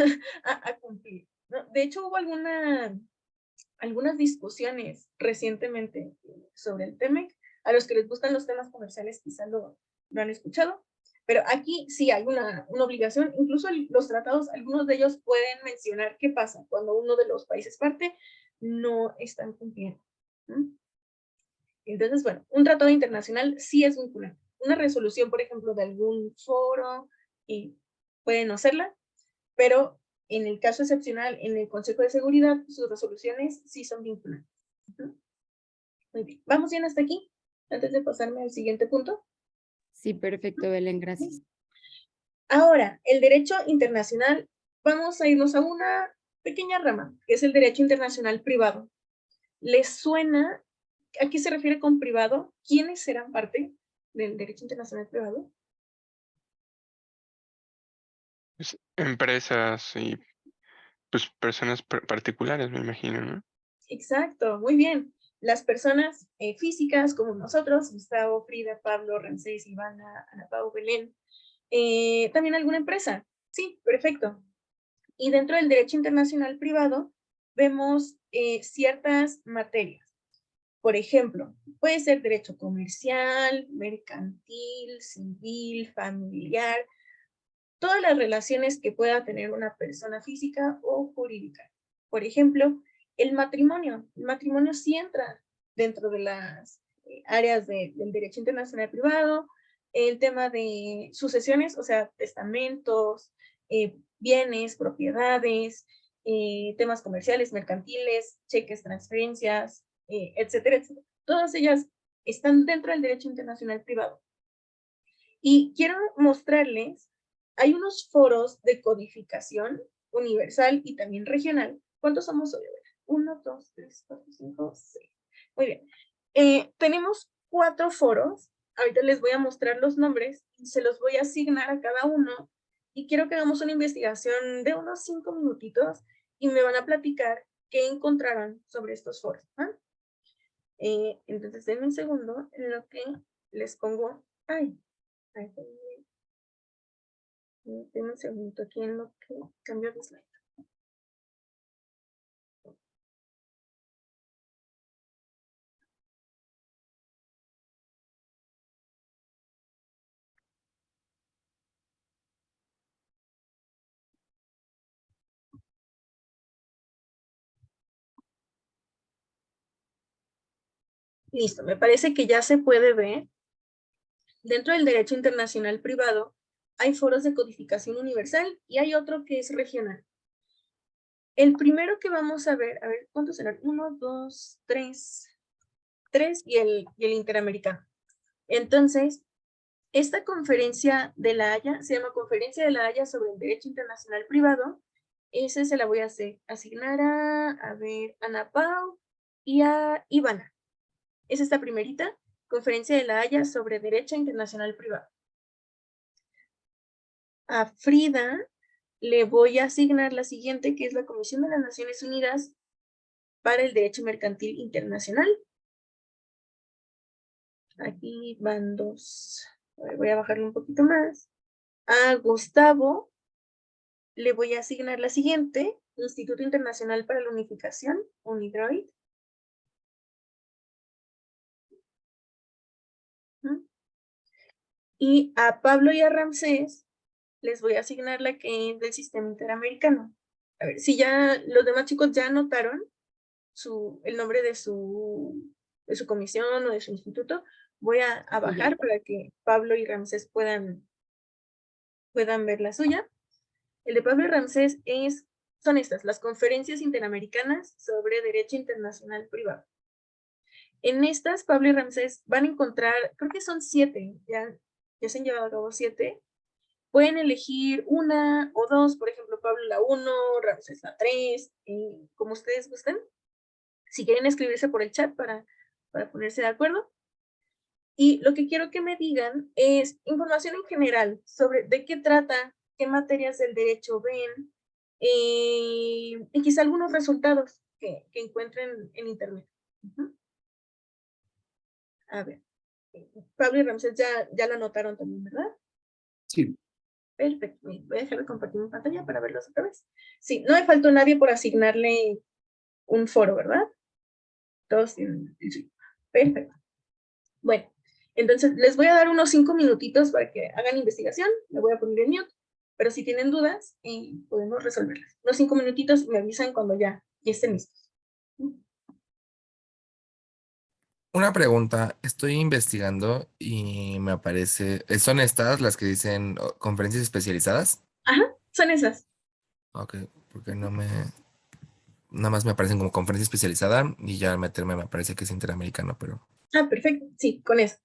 a cumplir, ¿no? De hecho, hubo algunas discusiones recientemente sobre el TEMEC. A los que les gustan los temas comerciales quizá lo han escuchado, pero aquí sí hay una obligación. Incluso los tratados, algunos de ellos pueden mencionar qué pasa cuando uno de los países parte no están cumpliendo, ¿no? Entonces, bueno, un tratado internacional sí es vinculante. Una resolución, por ejemplo, de algún foro, y puede no serla, pero en el caso excepcional, en el Consejo de Seguridad, sus resoluciones sí son vinculantes. Muy bien, ¿vamos bien hasta aquí? Antes de pasarme al siguiente punto. Sí, perfecto, Belén, gracias. Ahora, el derecho internacional, vamos a irnos a una pequeña rama, que es el derecho internacional privado. ¿Les suena a qué se refiere con privado? ¿Quiénes serán parte del derecho internacional privado? Pues, empresas y pues personas particulares, me imagino, ¿no? Exacto, muy bien. las personas físicas como nosotros, Gustavo, Frida, Pablo, Ramsés, Ivana, Ana Pau, Belén, también alguna empresa. Sí, perfecto. Y dentro del derecho internacional privado vemos ciertas materias. Por ejemplo, puede ser derecho comercial, mercantil, civil, familiar, todas las relaciones que pueda tener una persona física o jurídica. Por ejemplo, el matrimonio. El matrimonio sí entra dentro de las áreas del derecho internacional privado, el tema de sucesiones, o sea, testamentos, bienes, propiedades, temas comerciales, mercantiles, cheques, transferencias, etcétera, etcétera. Todas ellas están dentro del derecho internacional privado. Y quiero mostrarles, hay unos foros de codificación universal y también regional. ¿Cuántos somos hoy? 1, 2, 3, 4, 5, 6. Muy bien. Tenemos 4 foros. Ahorita les voy a mostrar los nombres y se los voy a asignar a cada uno. Y quiero que hagamos una investigación de unos 5 minutitos y me van a platicar qué encontrarán sobre estos foros. Entonces, denme un segundo en lo que les pongo. Ay, denme un segundo aquí en lo que cambio de slide. Listo, me parece que ya se puede ver. Dentro del derecho internacional privado hay foros de codificación universal y hay otro que es regional. El primero que vamos a ver, ¿cuántos serán? 1, 2, 3, 3 y el interamericano. Entonces, esta conferencia de La Haya se llama Conferencia de La Haya sobre el Derecho Internacional Privado. Ese se la voy a asignar a ver, Ana Pau y a Ivana. Es esta primerita, Conferencia de La Haya sobre Derecho Internacional Privado. A Frida le voy a asignar la siguiente, que es la Comisión de las Naciones Unidas para el Derecho Mercantil Internacional. Aquí van 2. A ver, voy a bajarle un poquito más. A Gustavo le voy a asignar la siguiente, Instituto Internacional para la Unificación, UNIDROIT. Y a Pablo y a Ramsés les voy a asignar la que es del Sistema Interamericano. A ver, si ya los demás chicos ya anotaron el nombre de su comisión o de su instituto, voy a bajar para que Pablo y Ramsés puedan ver la suya. El de Pablo y Ramsés son estas, las conferencias interamericanas sobre derecho internacional privado. En estas, Pablo y Ramsés van a encontrar, creo que son 7, ya se han llevado a cabo 7. Pueden elegir una o dos, por ejemplo, Pablo la 1, Ramsés la 3, como ustedes gusten. Si quieren escribirse por el chat para ponerse de acuerdo. Y lo que quiero que me digan es información en general sobre de qué trata, qué materias del derecho ven, y quizá algunos resultados que encuentren en internet. A ver, Pablo y Ramsés ya lo anotaron también, ¿verdad? Sí. Perfecto, voy a dejar de compartir mi pantalla para verlos otra vez. Sí, no me faltó nadie por asignarle un foro, ¿verdad? Todos tienen el suyo. Perfecto. Bueno, entonces les voy a dar unos 5 minutitos para que hagan investigación. Me voy a poner en mute, pero si tienen dudas, podemos resolverlas. Unos 5 minutitos y me avisan cuando ya estén listos. Una pregunta, estoy investigando y me aparece, ¿son estas las que dicen conferencias especializadas? Ajá, son esas. Ok, porque nada más me aparecen como conferencia especializada y ya al meterme me aparece que es interamericano, pero... Ah, perfecto, sí, con eso.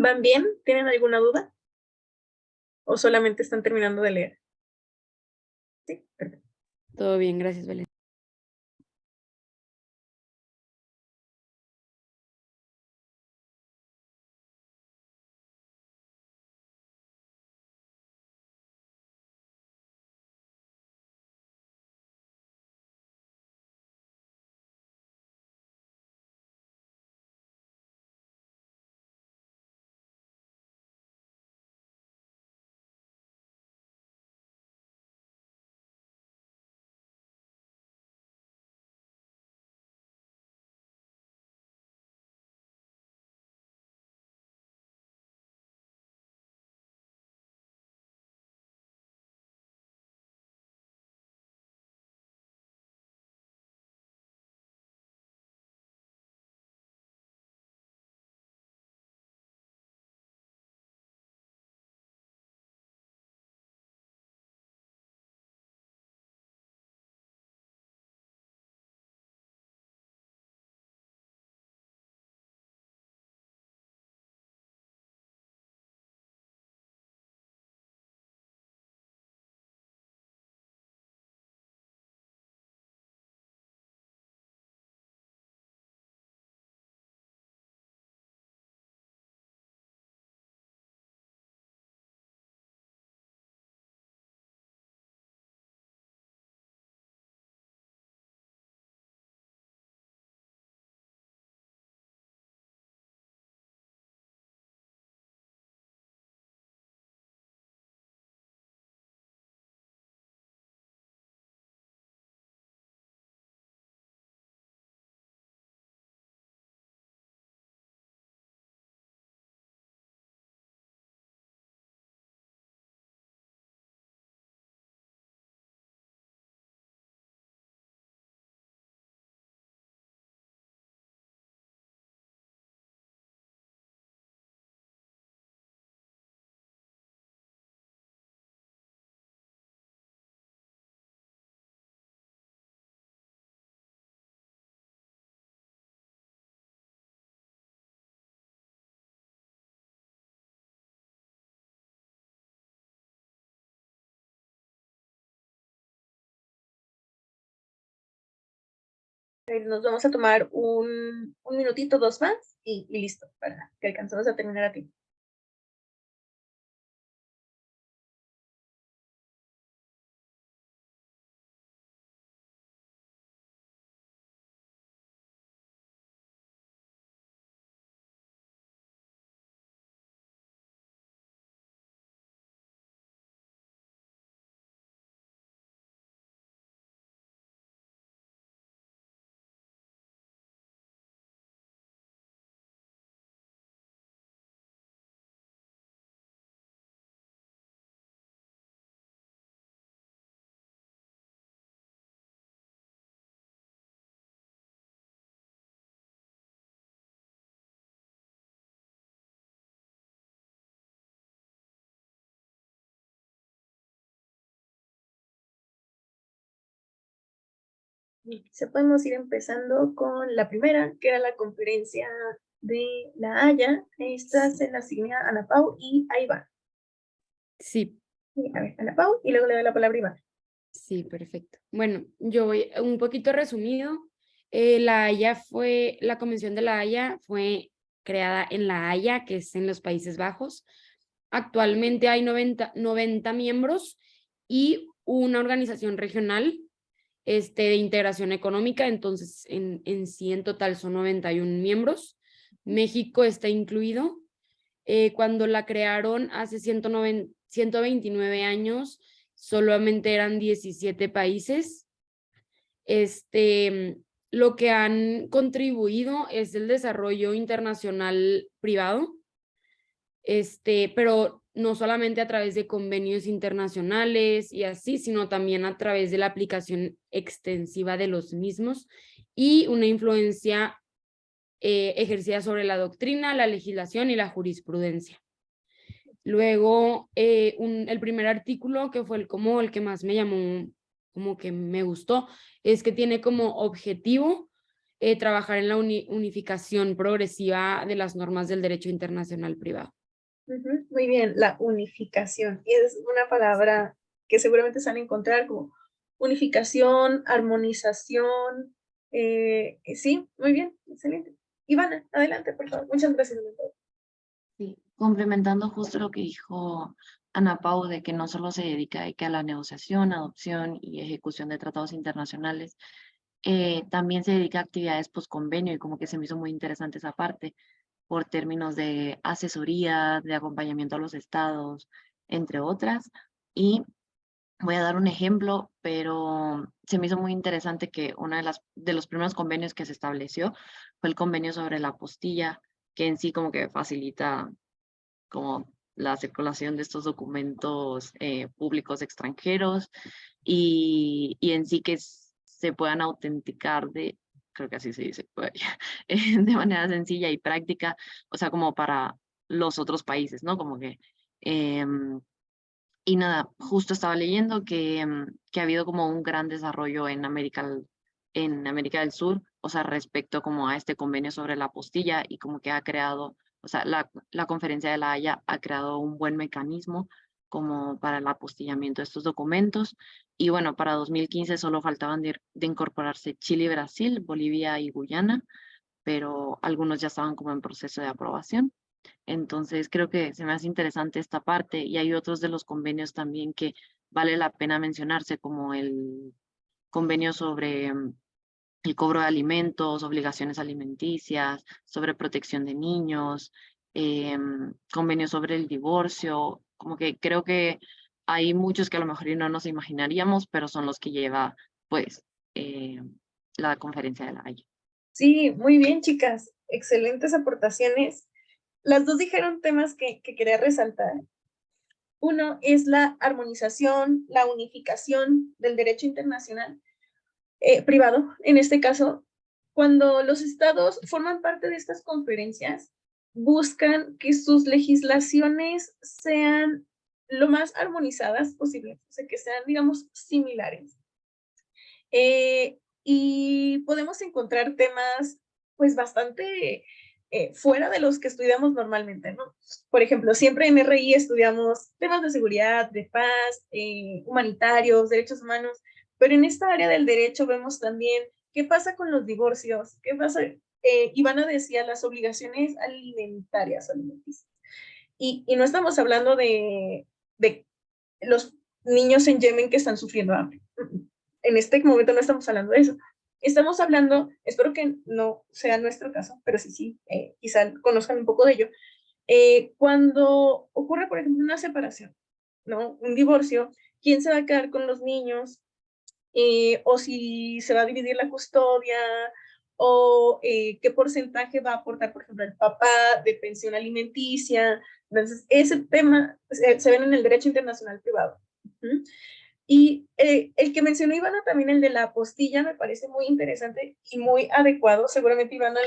¿Van bien? ¿Tienen alguna duda? ¿O solamente están terminando de leer? Sí, perfecto. Todo bien, gracias, Belén. Nos vamos a tomar un minutito, dos más, y listo, para que alcancemos a terminar a tiempo. Se podemos ir empezando con la primera, que era la conferencia de La Haya. Esta se la asigné a Ana Pau y a Iván. Sí, Sí, a ver, Ana Pau, y luego le doy la palabra a Iván. sí, perfecto. Bueno, yo voy un poquito resumido. La Convención de La Haya fue creada en La Haya, que es en los Países Bajos. Actualmente hay 90 miembros y una organización regional de integración económica, entonces en sí en total son 91 miembros. México está incluido. Cuando la crearon hace 129 años, solamente eran 17 países. Lo que han contribuido es el desarrollo internacional privado, pero no solamente a través de convenios internacionales y así, sino también a través de la aplicación extensiva de los mismos y una influencia ejercida sobre la doctrina, la legislación y la jurisprudencia. Luego, el primer artículo, que fue el que más me llamó, como que me gustó, es que tiene como objetivo trabajar en la unificación progresiva de las normas del derecho internacional privado. Muy bien, la unificación. Y es una palabra que seguramente se van a encontrar como unificación, armonización. Sí, muy bien, excelente. Ivana, adelante, por favor. Muchas gracias. Sí, complementando justo lo que dijo Ana Pau, de que no solo se dedica de que a la negociación, adopción y ejecución de tratados internacionales, también se dedica a actividades post-convenio y como que se me hizo muy interesante esa parte por términos de asesoría, de acompañamiento a los estados, entre otras. Y voy a dar un ejemplo, pero se me hizo muy interesante que uno de los primeros convenios que se estableció fue el convenio sobre la apostilla, que en sí como que facilita como la circulación de estos documentos públicos extranjeros y en sí que se puedan autenticar creo que así se dice, de manera sencilla y práctica, o sea, como para los otros países, ¿no? Como que, y nada, justo estaba leyendo que ha habido como un gran desarrollo en América del Sur, o sea, respecto como a este convenio sobre la apostilla y como que ha creado, o sea, la Conferencia de la Haya ha creado un buen mecanismo como para el apostillamiento de estos documentos. Y bueno, para 2015 solo faltaban de incorporarse Chile y Brasil, Bolivia y Guyana, pero algunos ya estaban como en proceso de aprobación. Entonces creo que se me hace interesante esta parte y hay otros de los convenios también que vale la pena mencionarse, como el convenio sobre el cobro de alimentos, obligaciones alimenticias, sobre protección de niños, convenio sobre el divorcio, como que creo que hay muchos que a lo mejor no nos imaginaríamos, pero son los que lleva pues la Conferencia de la Haya. Sí, muy bien, chicas. Excelentes aportaciones. Las dos dijeron temas que quería resaltar. Uno es la armonización, la unificación del derecho internacional privado. En este caso, cuando los estados forman parte de estas conferencias, buscan que sus legislaciones sean lo más armonizadas posible, o sea, que sean, digamos, similares. Y podemos encontrar temas, pues, bastante fuera de los que estudiamos normalmente, ¿no? Por ejemplo, siempre en RI estudiamos temas de seguridad, de paz, humanitarios, derechos humanos, pero en esta área del derecho vemos también qué pasa con los divorcios, qué pasa, Ivana decía, las obligaciones alimentarias, alimenticias. Y no estamos hablando de los niños en Yemen que están sufriendo hambre. En este momento no estamos hablando de eso. Estamos hablando, espero que no sea nuestro caso, pero sí, quizá conozcan un poco de ello. Cuando ocurre, por ejemplo, una separación, ¿no? Un divorcio, ¿quién se va a quedar con los niños? O si se va a dividir la custodia, o qué porcentaje va a aportar, por ejemplo, el papá de pensión alimenticia. Entonces, ese tema se ven en el derecho internacional privado. Y el que mencionó Ivana también, el de la apostilla, me parece muy interesante y muy adecuado. Seguramente Ivana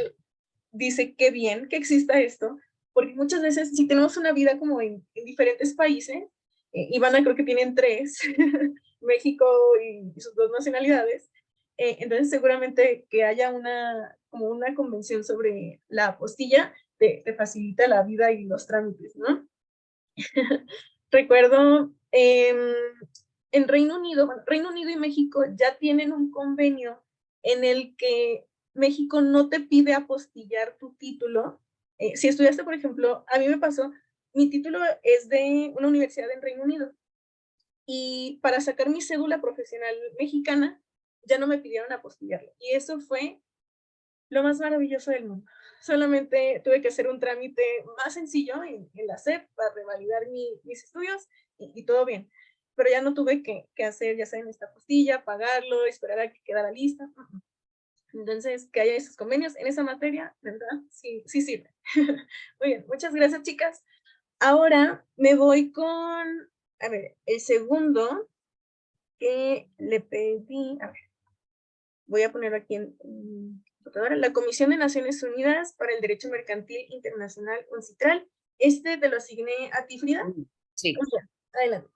dice qué bien que exista esto, porque muchas veces si tenemos una vida como en diferentes países, Ivana creo que tienen 3, México y sus 2 nacionalidades, entonces seguramente que haya como una convención sobre la apostilla te facilita la vida y los trámites, ¿no? Recuerdo en Reino Unido y México ya tienen un convenio en el que México no te pide apostillar tu título. Si estudiaste, por ejemplo, a mí me pasó, mi título es de una universidad en Reino Unido y para sacar mi cédula profesional mexicana ya no me pidieron apostillarlo. Y eso fue lo más maravilloso del mundo. Solamente tuve que hacer un trámite más sencillo en la SEP para revalidar mis estudios y todo bien. Pero ya no tuve que hacer, ya saben, esta apostilla, pagarlo, esperar a que quedara lista. Entonces, que haya esos convenios en esa materia, ¿verdad? Sí, sí sirve. Muy bien, muchas gracias, chicas. Ahora me voy con, a ver, el segundo que le pedí, a ver, voy a ponerlo aquí en la Comisión de Naciones Unidas para el Derecho Mercantil Internacional, UNCITRAL. Te lo asigné a ti, Frida. Sí. Adelante.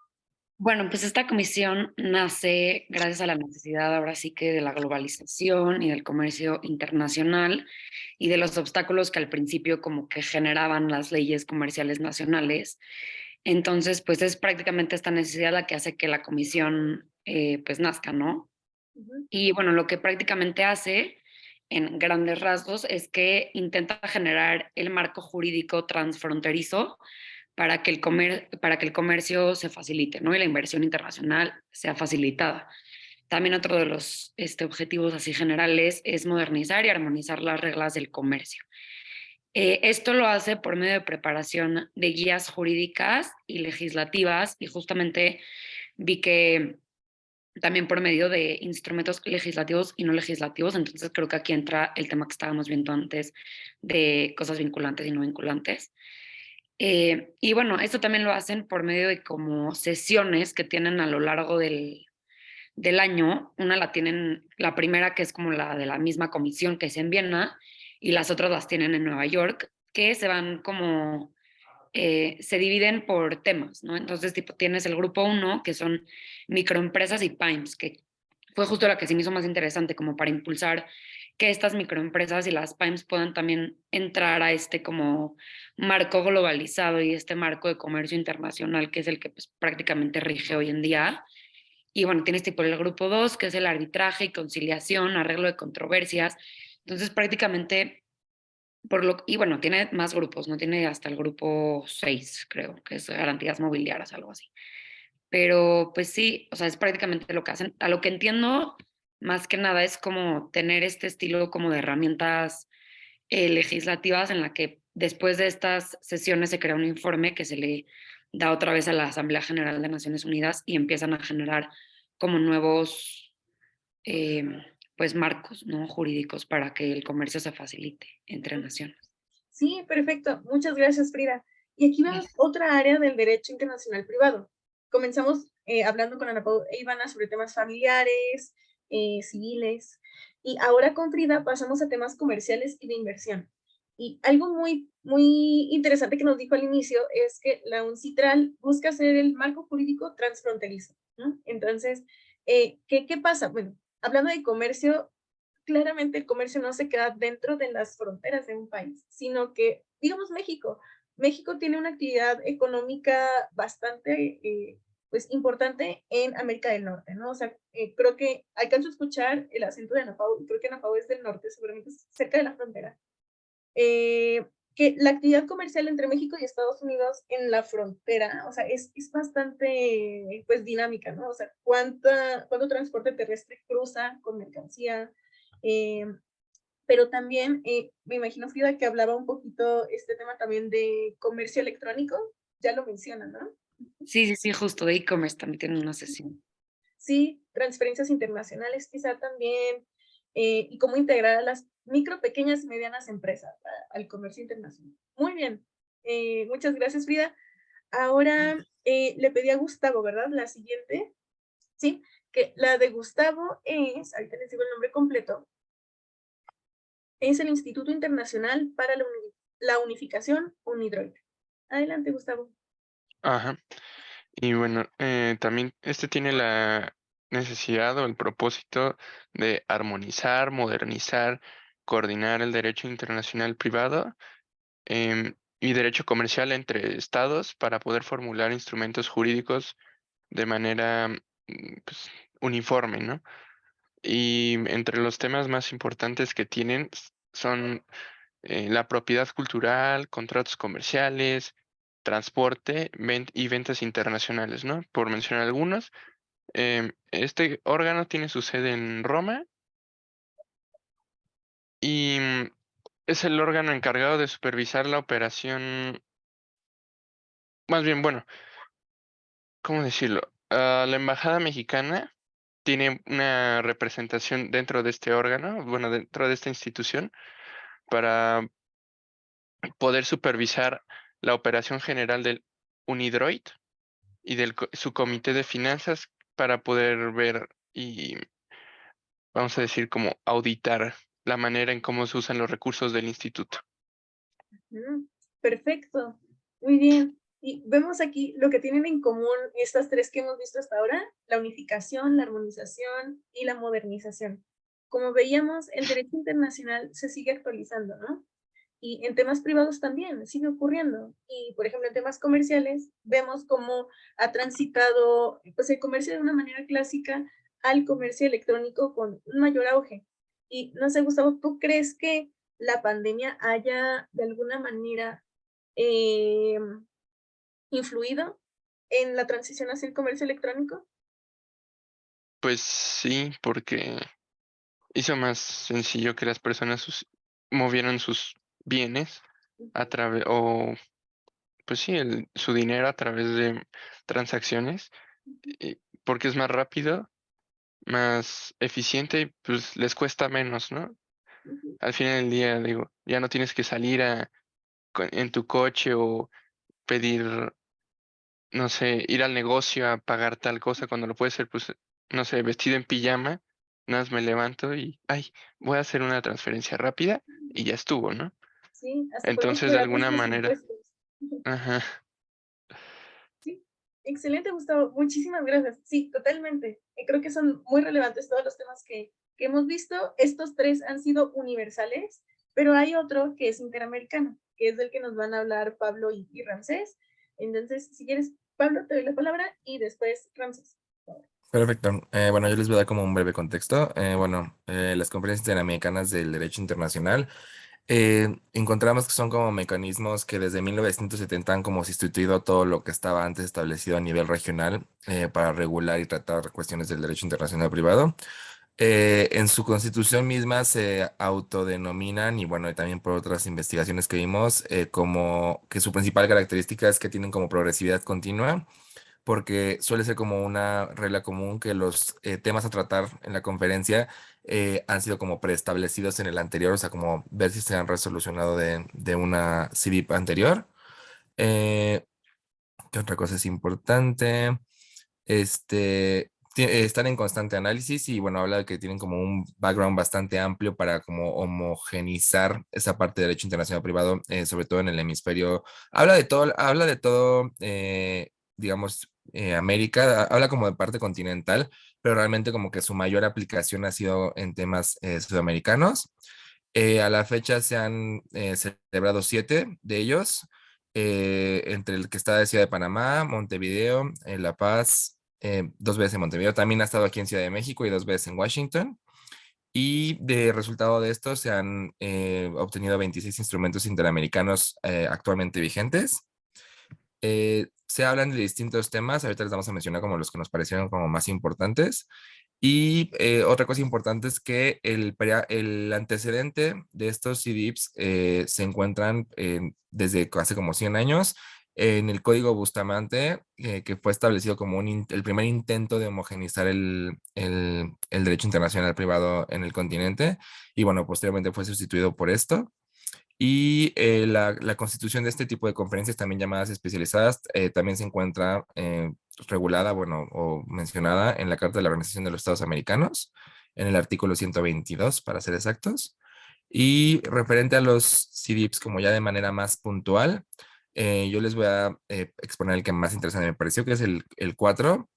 Bueno, pues esta comisión nace gracias a la necesidad ahora sí que de la globalización y del comercio internacional y de los obstáculos que al principio como que generaban las leyes comerciales nacionales. Entonces, pues es prácticamente esta necesidad la que hace que la comisión pues nazca, ¿no? Ujú. Y bueno, lo que prácticamente hace en grandes rasgos es que intenta generar el marco jurídico transfronterizo para que el comercio se facilite, ¿no? Y la inversión internacional sea facilitada. También otro de los objetivos así generales es modernizar y armonizar las reglas del comercio. Esto lo hace por medio de preparación de guías jurídicas y legislativas y justamente vi que también por medio de instrumentos legislativos y no legislativos. Entonces creo que aquí entra el tema que estábamos viendo antes de cosas vinculantes y no vinculantes. Y bueno, esto también lo hacen por medio de como sesiones que tienen a lo largo del año. Una la tienen, la primera que es como la de la misma comisión que es en Viena y las otras las tienen en Nueva York, que se van como, se dividen por temas, ¿no? Entonces, tipo, tienes el grupo uno, que son microempresas y PYMEs, que fue justo la que se me hizo más interesante como para impulsar que estas microempresas y las PYMEs puedan también entrar a este como marco globalizado y este marco de comercio internacional que es el que pues, prácticamente rige hoy en día. Y bueno, tienes tipo el grupo 2 que es el arbitraje y conciliación, arreglo de controversias. Entonces, prácticamente, y bueno, tiene más grupos, ¿no? Tiene hasta el grupo 6 creo, que es garantías mobiliarias, algo así. Pero pues sí, o sea, es prácticamente lo que hacen. A lo que entiendo, más que nada, es como tener este estilo como de herramientas legislativas en la que después de estas sesiones se crea un informe que se le da otra vez a la Asamblea General de Naciones Unidas y empiezan a generar como nuevos eh, pues marcos, ¿no? Jurídicos para que el comercio se facilite entre naciones. Sí, perfecto. Muchas gracias, Frida. Y aquí vemos otra área del derecho internacional privado. Comenzamos hablando con Ana Paula e Ivana sobre temas familiares, civiles, y ahora con Frida pasamos a temas comerciales y de inversión. Y algo muy interesante que nos dijo al inicio es que la UNCITRAL busca ser el marco jurídico transfronterizo, ¿no? Entonces, ¿qué pasa? Bueno, hablando de comercio, claramente el comercio no se queda dentro de las fronteras de un país, sino que, digamos, México tiene una actividad económica bastante pues importante en América del Norte, ¿no? O sea, creo que alcanzo a escuchar el acento de Ana Pau, y creo que Ana Pau es del norte, seguramente es cerca de la frontera. Que la actividad comercial entre México y Estados Unidos en la frontera, o sea, es bastante, pues, dinámica, ¿no? O sea, cuánto transporte terrestre cruza con mercancía, eh, pero también me imagino, Frida, que hablaba un poquito este tema también de comercio electrónico, ya lo mencionan, ¿no? Sí, sí, sí, justo de e-commerce también tienen una sesión. Sí, transferencias internacionales quizá también, y cómo integrar a las micro, pequeñas y medianas empresas al comercio internacional. Muy bien, muchas gracias, Frida. Ahora le pedí a Gustavo, ¿verdad? La siguiente, sí, que la de Gustavo es, ahorita les digo el nombre completo, es el Instituto Internacional para la Unificación, UNIDROIT. Adelante, Gustavo. Ajá. Y bueno, también este tiene la necesidad o el propósito de armonizar, modernizar, coordinar el derecho internacional privado y derecho comercial entre estados para poder formular instrumentos jurídicos de manera pues, uniforme, ¿no? Y entre los temas más importantes que tienen son la propiedad cultural, contratos comerciales, transporte y ventas internacionales, ¿no? Por mencionar algunos. Este órgano tiene su sede en Roma y es el órgano encargado de supervisar la operación, más bien, bueno, ¿cómo decirlo? La Embajada Mexicana tiene una representación dentro de este órgano, bueno, dentro de esta institución, para poder supervisar la operación general del UNIDROIT y su comité de finanzas para poder ver y, vamos a decir, como auditar la manera en cómo se usan los recursos del instituto. Perfecto, muy bien. Y vemos aquí lo que tienen en común estas tres que hemos visto hasta ahora: la unificación, la armonización y la modernización. Como veíamos, el derecho internacional se sigue actualizando, ¿no? Y en temas privados también sigue ocurriendo. Y, por ejemplo, en temas comerciales, vemos cómo ha transitado, pues, el comercio de una manera clásica al comercio electrónico con un mayor auge. Y no sé, Gustavo, ¿tú crees que la pandemia haya de alguna manera influido en la transición hacia el comercio electrónico? Pues sí, porque hizo más sencillo que las personas movieran sus bienes a través, o pues sí, su dinero a través de transacciones, porque es más rápido, más eficiente y pues les cuesta menos, ¿no? Ujú, Al final del día, digo, ya no tienes que salir en tu coche o pedir, no sé, ir al negocio a pagar tal cosa cuando lo puedes hacer, pues, no sé, vestido en pijama, nada más me levanto y, ay, voy a hacer una transferencia rápida y ya estuvo, ¿no? sí, hasta podemos Entonces, de pagar alguna nuestros manera, impuestos. ajá, Sí, excelente, Gustavo. Muchísimas gracias. Sí, totalmente. Creo que son muy relevantes todos los temas que hemos visto. Estos tres han sido universales, pero hay otro que es interamericano, que es del que nos van a hablar Pablo y Ramsés. Entonces, si quieres, Pablo, te doy la palabra y después Ramsés. Perfecto. Bueno, yo les voy a dar como un breve contexto. Las conferencias interamericanas del derecho internacional encontramos que son como mecanismos que desde 1970 han como sustituido todo lo que estaba antes establecido a nivel regional para regular y tratar cuestiones del derecho internacional privado. En su constitución misma se autodenominan, y bueno, y también por otras investigaciones que vimos, como que su principal característica es que tienen como progresividad continua, porque suele ser como una regla común que los temas a tratar en la conferencia han sido como preestablecidos en el anterior, o sea, como ver si se han resolucionado de una CDIP anterior. Eh, ¿Qué otra cosa es importante? Están en constante análisis y bueno, habla de que tienen como un background bastante amplio para como homogenizar esa parte de derecho internacional privado, sobre todo en el hemisferio. Habla de todo, digamos, América, habla como de parte continental, pero realmente como que su mayor aplicación ha sido en temas sudamericanos. A la fecha se han celebrado 7 de ellos, entre el que está de Ciudad de Panamá, Montevideo, La Paz, 2 veces en Montevideo. También ha estado aquí en Ciudad de México y 2 veces en Washington. Y de resultado de esto se han obtenido 26 instrumentos interamericanos actualmente vigentes. Se hablan de distintos temas, ahorita les vamos a mencionar como los que nos parecieron como más importantes. Y otra cosa importante es que el antecedente de estos CDIPs se encuentran desde hace como 100 años en el Código Bustamante, que fue establecido como el primer intento de homogeneizar el derecho internacional privado en el continente. Y bueno, posteriormente fue sustituido por esto. Y la constitución de este tipo de conferencias, también llamadas especializadas, también se encuentra regulada, bueno, o mencionada en la Carta de la Organización de los Estados Americanos, en el artículo 122, para ser exactos. Y referente a los CDIPs, como ya de manera más puntual, yo les voy a exponer el que más interesante me pareció, que es el 4.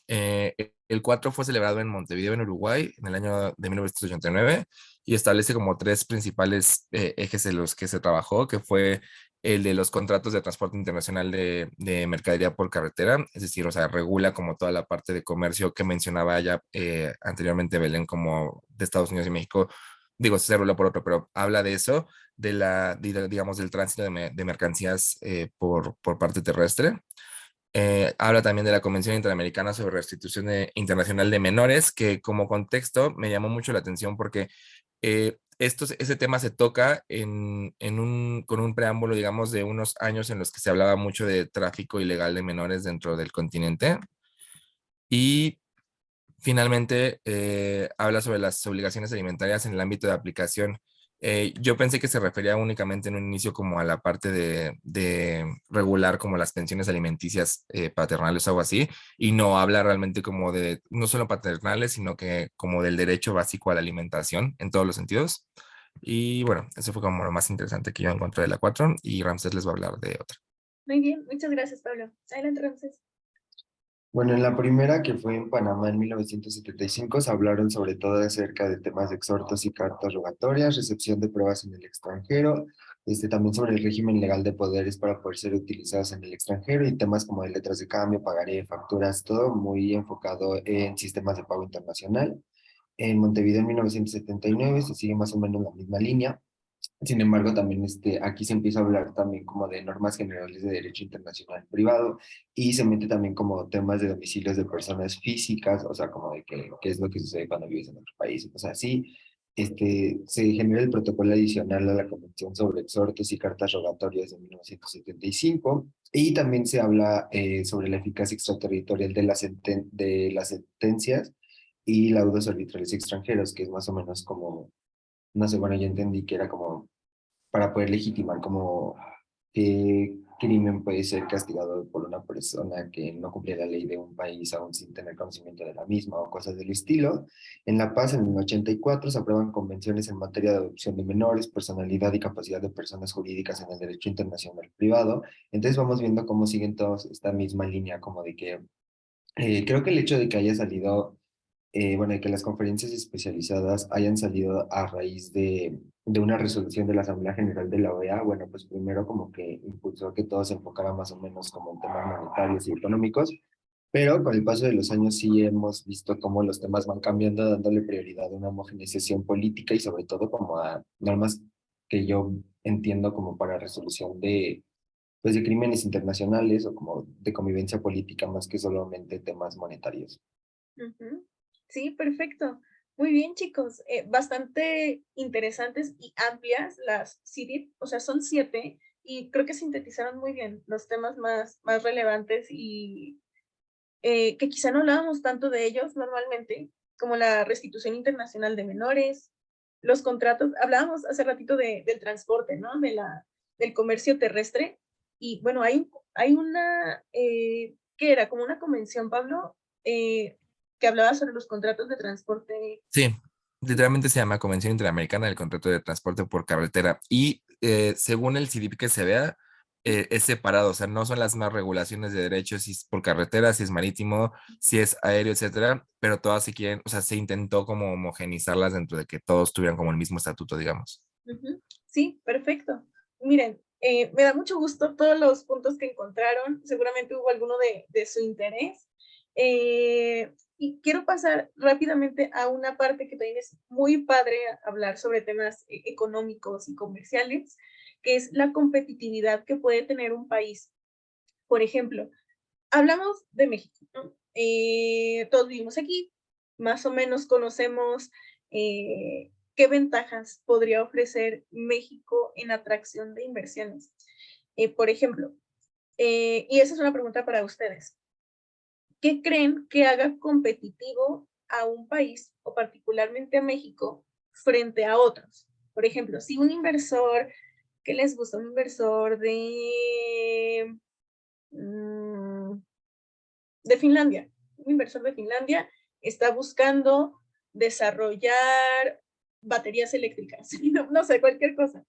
El 4 fue celebrado en Montevideo, en Uruguay, en el año de 1989 y establece como 3 principales ejes en los que se trabajó, que fue el de los contratos de transporte internacional de mercadería por carretera, es decir, o sea, regula como toda la parte de comercio que mencionaba ya anteriormente Belén, como de Estados Unidos y México. Digo, se regula por otro, pero habla de eso, digamos, del tránsito de mercancías por parte terrestre. Habla también de la Convención Interamericana sobre Restitución Internacional de Menores, que como contexto me llamó mucho la atención porque ese tema se toca con un preámbulo, digamos, de unos años en los que se hablaba mucho de tráfico ilegal de menores dentro del continente. Y finalmente, habla sobre las obligaciones alimentarias en el ámbito de aplicación. Yo pensé que se refería únicamente en un inicio como a la parte de regular como las pensiones alimenticias paternales o algo así, y no habla realmente como de, no solo paternales, sino que como del derecho básico a la alimentación en todos los sentidos. Y bueno, eso fue como lo más interesante que yo encontré de la 4 y Ramsés les va a hablar de otra. Muy bien, muchas gracias, Pablo. Adelante, Ramsés. Bueno, en la primera, que fue en Panamá en 1975, se hablaron sobre todo acerca de temas de exhortos y cartas rogatorias, recepción de pruebas en el extranjero, también sobre el régimen legal de poderes para poder ser utilizados en el extranjero y temas como de letras de cambio, pagaré, facturas, todo muy enfocado en sistemas de pago internacional. En Montevideo en 1979 se sigue más o menos la misma línea. Sin embargo, también aquí se empieza a hablar también como de normas generales de derecho internacional privado y se mete también como temas de domicilios de personas físicas, o sea, como de qué es lo que sucede cuando vives en otro país. O sea, sí, se genera el protocolo adicional a la Convención sobre Exhortos y Cartas Rogatorias de 1975 y también se habla sobre la eficacia extraterritorial de las sentencias y laudos arbitrales extranjeros, que es más o menos como, no sé, bueno, yo entendí que era como para poder legitimar como qué crimen puede ser castigado por una persona que no cumple la ley de un país aún sin tener conocimiento de la misma o cosas del estilo. En La Paz, en el 84, se aprueban convenciones en materia de adopción de menores, personalidad y capacidad de personas jurídicas en el derecho internacional privado. Entonces vamos viendo cómo siguen todos esta misma línea, como de que creo que el hecho de que haya salido bueno, y que las conferencias especializadas hayan salido a raíz de una resolución de la Asamblea General de la OEA, bueno, pues primero como que impulsó que todo se enfocara más o menos como en temas monetarios y económicos, pero con el paso de los años sí hemos visto cómo los temas van cambiando, dándole prioridad a una homogeneización política y sobre todo como a normas que yo entiendo como para resolución pues de crímenes internacionales o como de convivencia política más que solamente temas monetarios. Ujú. Sí, perfecto. Muy bien, chicos. Bastante interesantes y amplias las CIDIP, o sea, son 7 y creo que sintetizaron muy bien los temas más relevantes y que quizá no hablábamos tanto de ellos normalmente, como la restitución internacional de menores, los contratos, hablábamos hace ratito del transporte, ¿no? Del comercio terrestre, y bueno, hay una, ¿qué era? Como una convención, Pablo, que hablaba sobre los contratos de transporte. Sí, literalmente se llama Convención Interamericana del Contrato de Transporte por Carretera y según el CIDIP que se vea, es separado, o sea, no son las mismas regulaciones de derechos si es por carretera, si es marítimo, si es aéreo, etcétera, pero todas se quieren, o sea, se intentó como homogenizarlas dentro de que todos tuvieran como el mismo estatuto, digamos. Ujú. Sí, perfecto. Miren, me da mucho gusto todos los puntos que encontraron. Seguramente hubo alguno de su interés. Y quiero pasar rápidamente a una parte que también es muy padre hablar sobre temas económicos y comerciales, que es la competitividad que puede tener un país. Por ejemplo, hablamos de México, ¿no? Todos vivimos aquí, más o menos conocemos qué ventajas podría ofrecer México en atracción de inversiones. Por ejemplo, y esa es una pregunta para ustedes, ¿qué creen que haga competitivo a un país o particularmente a México frente a otros? Por ejemplo, si un inversor, ¿qué les gusta? Un inversor de Finlandia, un inversor de Finlandia está buscando desarrollar baterías eléctricas, no sé, cualquier cosa,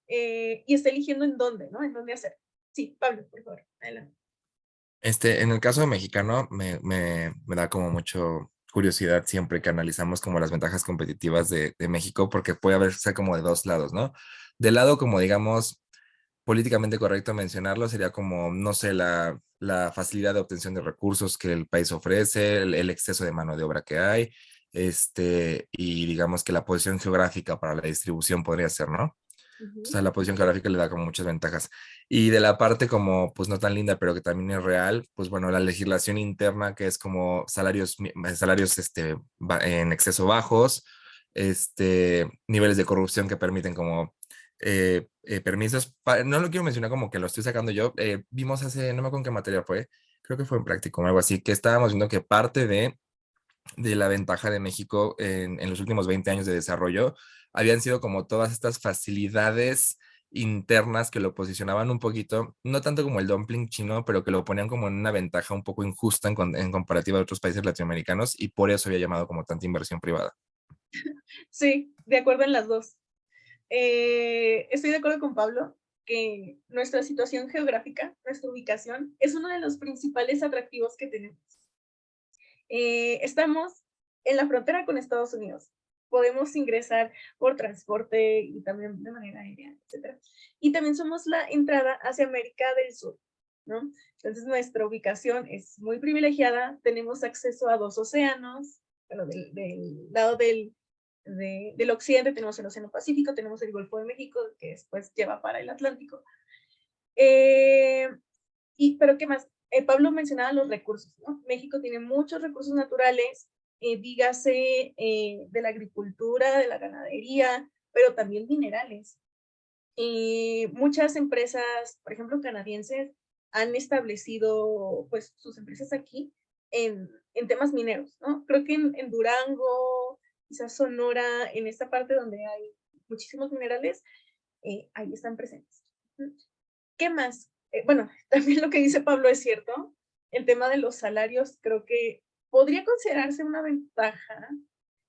y está eligiendo en dónde, ¿no? En dónde hacer. Sí, Pablo, por favor, adelante. En el caso mexicano, me da como mucho curiosidad siempre que analizamos como las ventajas competitivas de México, porque puede haberse como de dos lados, ¿no? Del lado como digamos políticamente correcto mencionarlo sería como, no sé, la facilidad de obtención de recursos que el país ofrece, el exceso de mano de obra que hay, y digamos que la posición geográfica para la distribución podría ser, ¿no? O sea, la posición geográfica le da como muchas ventajas. Y de la parte como, pues no tan linda, pero que también es real, pues bueno, la legislación interna que es como salarios en exceso bajos, niveles de corrupción que permiten como permisos. No lo quiero mencionar como que lo estoy sacando yo. Vimos hace, no me acuerdo en qué materia fue, creo que fue en práctico o algo así, que estábamos viendo que parte de la ventaja de México en los últimos 20 años de desarrollo habían sido como todas estas facilidades internas que lo posicionaban un poquito, no tanto como el dumpling chino, pero que lo ponían como en una ventaja un poco injusta en comparativa a otros países latinoamericanos y por eso había llamado como tanta inversión privada. Sí, de acuerdo en las dos. Estoy de acuerdo con Pablo. que nuestra situación geográfica, nuestra ubicación, es uno de los principales atractivos que tenemos. Estamos en la frontera con Estados Unidos. Podemos ingresar por transporte y también de manera aérea, etc. Y también somos la entrada hacia América del Sur, ¿no? Entonces nuestra ubicación es muy privilegiada, tenemos acceso a 2 océanos, bueno, del lado del occidente tenemos el Océano Pacífico, tenemos el Golfo de México, que después lleva para el Atlántico. Pero ¿qué más? Pablo mencionaba los recursos, ¿no? México tiene muchos recursos naturales, dígase de la agricultura, de la ganadería, pero también minerales. Muchas empresas, por ejemplo, canadienses, han establecido pues sus empresas aquí en temas mineros, ¿no? Creo que en Durango, quizás Sonora, en esta parte donde hay muchísimos minerales, ahí están presentes. ¿Qué más? Bueno, también lo que dice Pablo es cierto. El tema de los salarios creo que podría considerarse una ventaja,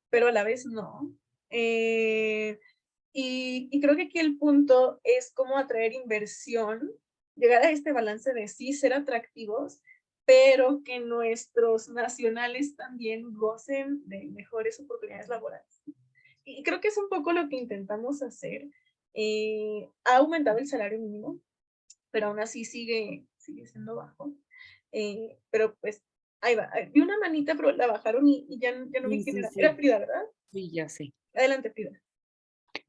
pero a la vez no. Y creo que aquí el punto es cómo atraer inversión, llegar a este balance de sí ser atractivos, pero que nuestros nacionales también gocen de mejores oportunidades laborales. Y creo que es un poco lo que intentamos hacer. Ha aumentado el salario mínimo, pero aún así sigue siendo bajo. Pero pues, ahí va. Vi una manita, pero la bajaron y ya no vi quién era. Era Frida, ¿verdad? Sí, ya sé. Adelante, Frida.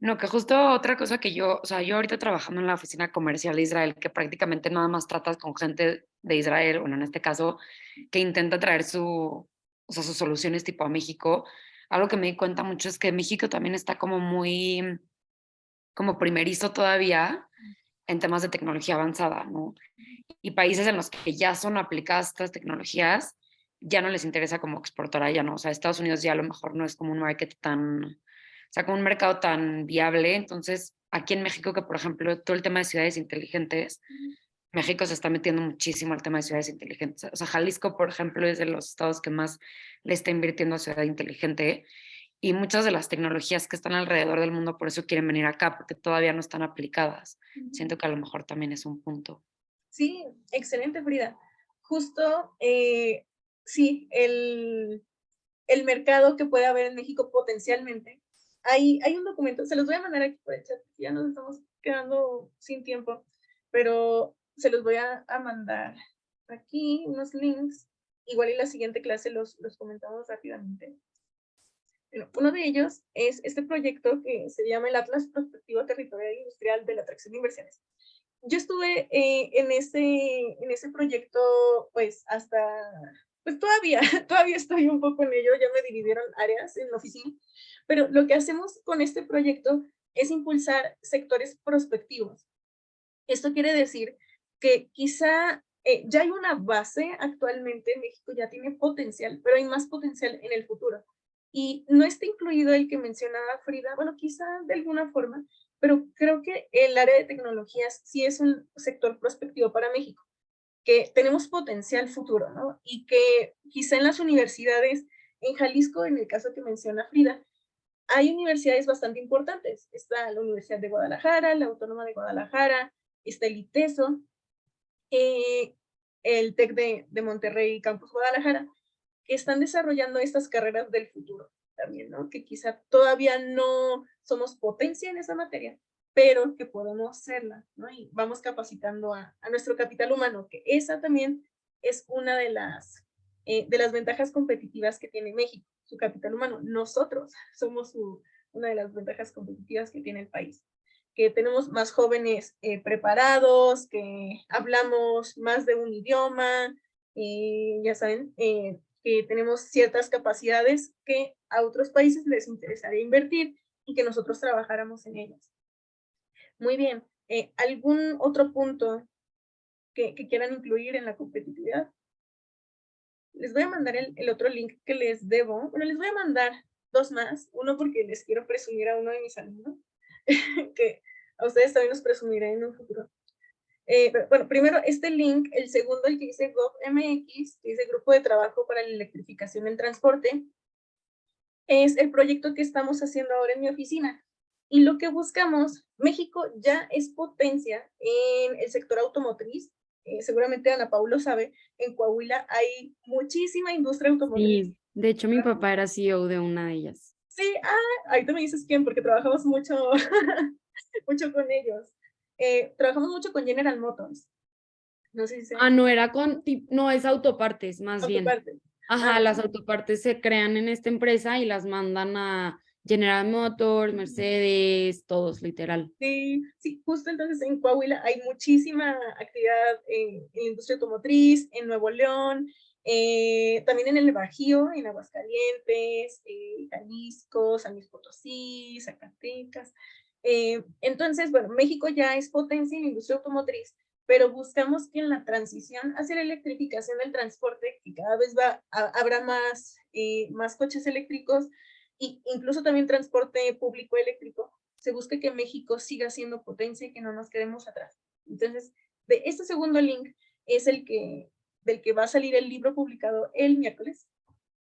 No, que justo otra cosa que yo, o sea, yo ahorita trabajando en la oficina comercial de Israel, que prácticamente nada más tratas con gente de Israel, bueno, en este caso, que intenta traer sus soluciones tipo a México. Algo que me di cuenta mucho es que México también está como muy, como primerizo todavía en temas de tecnología avanzada, ¿no? Y países en los que ya son aplicadas estas tecnologías, ya no les interesa como exportar allá, ¿no? O sea, Estados Unidos ya a lo mejor no es como un market tan, o sea, como un mercado tan viable. Entonces, aquí en México, que por ejemplo, todo el tema de ciudades inteligentes, México se está metiendo muchísimo al tema de ciudades inteligentes. O sea, Jalisco, por ejemplo, es de los estados que más le está invirtiendo a ciudad inteligente. Y muchas de las tecnologías que están alrededor del mundo por eso quieren venir acá, porque todavía no están aplicadas. Siento que a lo mejor también es un punto. Sí, excelente, Frida. Justo, sí, el mercado que puede haber en México potencialmente. Hay un documento, se los voy a mandar aquí por el chat, ya nos estamos quedando sin tiempo, pero se los voy a mandar aquí unos links. Igual en la siguiente clase los comentamos rápidamente. Bueno, uno de ellos es este proyecto que se llama el Atlas Prospectivo Territorial e Industrial de la Atracción de Inversiones. Yo estuve en ese proyecto, pues hasta, pues todavía estoy un poco en ello, ya me dividieron áreas en la oficina, pero lo que hacemos con este proyecto es impulsar sectores prospectivos. Esto quiere decir que quizá ya hay una base actualmente, México ya tiene potencial, pero hay más potencial en el futuro. Y no está incluido el que mencionaba Frida, bueno, quizá de alguna forma, pero creo que el área de tecnologías sí es un sector prospectivo para México, que tenemos potencial futuro, ¿no? Y que quizá en las universidades, en Jalisco, en el caso que menciona Frida, hay universidades bastante importantes. Está la Universidad de Guadalajara, la Autónoma de Guadalajara, está el ITESO, el TEC de Monterrey, Campus Guadalajara, que están desarrollando estas carreras del futuro también, ¿no? Que quizá todavía no somos potencia en esa materia, pero que podemos serla, ¿no? Y vamos capacitando a nuestro capital humano, que esa también es una de las ventajas competitivas que tiene México, su capital humano. Nosotros somos una de las ventajas competitivas que tiene el país, que tenemos más jóvenes preparados, que hablamos más de un idioma, ya saben, que tenemos ciertas capacidades que a otros países les interesaría invertir y que nosotros trabajáramos en ellas. Muy bien, ¿algún otro punto que quieran incluir en la competitividad? Les voy a mandar el otro link que les debo. Bueno, les voy a mandar dos más. Uno porque les quiero presumir a uno de mis alumnos, que a ustedes también los presumiré en un futuro. Bueno, primero este link, el segundo, el que dice GovMX, que dice Grupo de Trabajo para la Electrificación del Transporte, es el proyecto que estamos haciendo ahora en mi oficina. Y lo que buscamos, México ya es potencia en el sector automotriz. Seguramente Ana Paula lo sabe, en Coahuila hay muchísima industria automotriz. Sí, de hecho mi papá era CEO de una de ellas. Sí, ahorita me dices quién, porque trabajamos mucho, mucho con ellos. Trabajamos mucho con General Motors. No sé si se... No era no, es autopartes, más bien. Autopartes. Ajá, las autopartes se crean en esta empresa y las mandan a General Motors, Mercedes, todos, literal. Sí, sí, justo entonces en Coahuila hay muchísima actividad en la industria automotriz, en Nuevo León, también en el Bajío, en Aguascalientes, Jalisco, San Luis Potosí, Zacatecas. Entonces, bueno, México ya es potencia en la industria automotriz, pero buscamos que en la transición hacia la electrificación del transporte, que cada vez habrá más coches eléctricos, e incluso también transporte público eléctrico, se busca que México siga siendo potencia y que no nos quedemos atrás. Entonces, de este segundo link es del que va a salir el libro publicado el miércoles.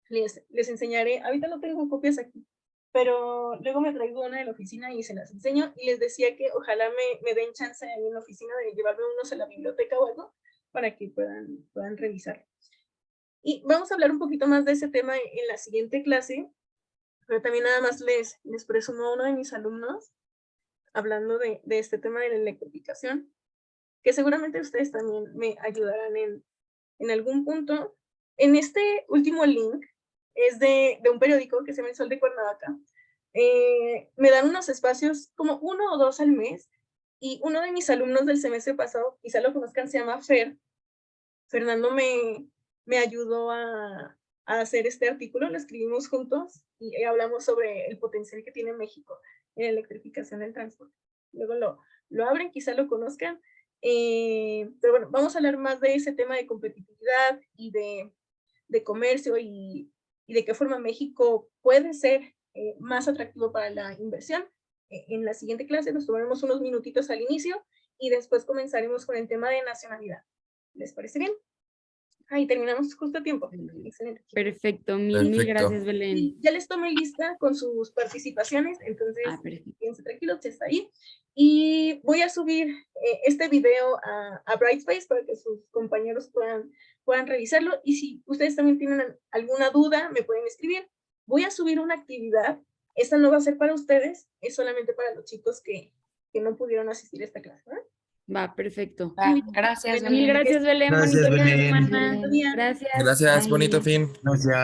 Les enseñaré, ahorita no tengo copias aquí, pero luego me traigo una de la oficina y se las enseño, y les decía que ojalá me den chance ahí en la oficina de llevarme unos a la biblioteca o algo, para que puedan revisar. Y vamos a hablar un poquito más de ese tema en la siguiente clase, pero también nada más les presumo a uno de mis alumnos, hablando de este tema de la electrificación, que seguramente ustedes también me ayudarán en algún punto. En este último link es de un periódico que se llama El Sol de Cuernavaca. Me dan unos espacios como 1 o 2 al mes, y uno de mis alumnos del semestre pasado, quizá lo conozcan, se llama Fernando me ayudó a hacer este artículo, lo escribimos juntos y hablamos sobre el potencial que tiene México en la electrificación del transporte. Luego lo abren, quizá lo conozcan, pero bueno, vamos a hablar más de ese tema de competitividad y de comercio y de qué forma México puede ser más atractivo para la inversión. En la siguiente clase nos tomaremos unos minutitos al inicio y después comenzaremos con el tema de nacionalidad. ¿Les parece bien? Y terminamos justo a tiempo. Excelente. Perfecto, mil gracias, Belén. Y ya les tomé lista con sus participaciones, entonces quédense tranquilos, ya está ahí. Y voy a subir este video a Brightspace para que sus compañeros puedan revisarlo, y si ustedes también tienen alguna duda, me pueden escribir. Voy a subir una actividad, esta no va a ser para ustedes, es solamente para los chicos que no pudieron asistir a esta clase, ¿verdad? Va, perfecto. Gracias, Mil gracias, Belén. Gracias, Bonito fin de Belén. semana. Gracias. Gracias, bonito fin. Gracias.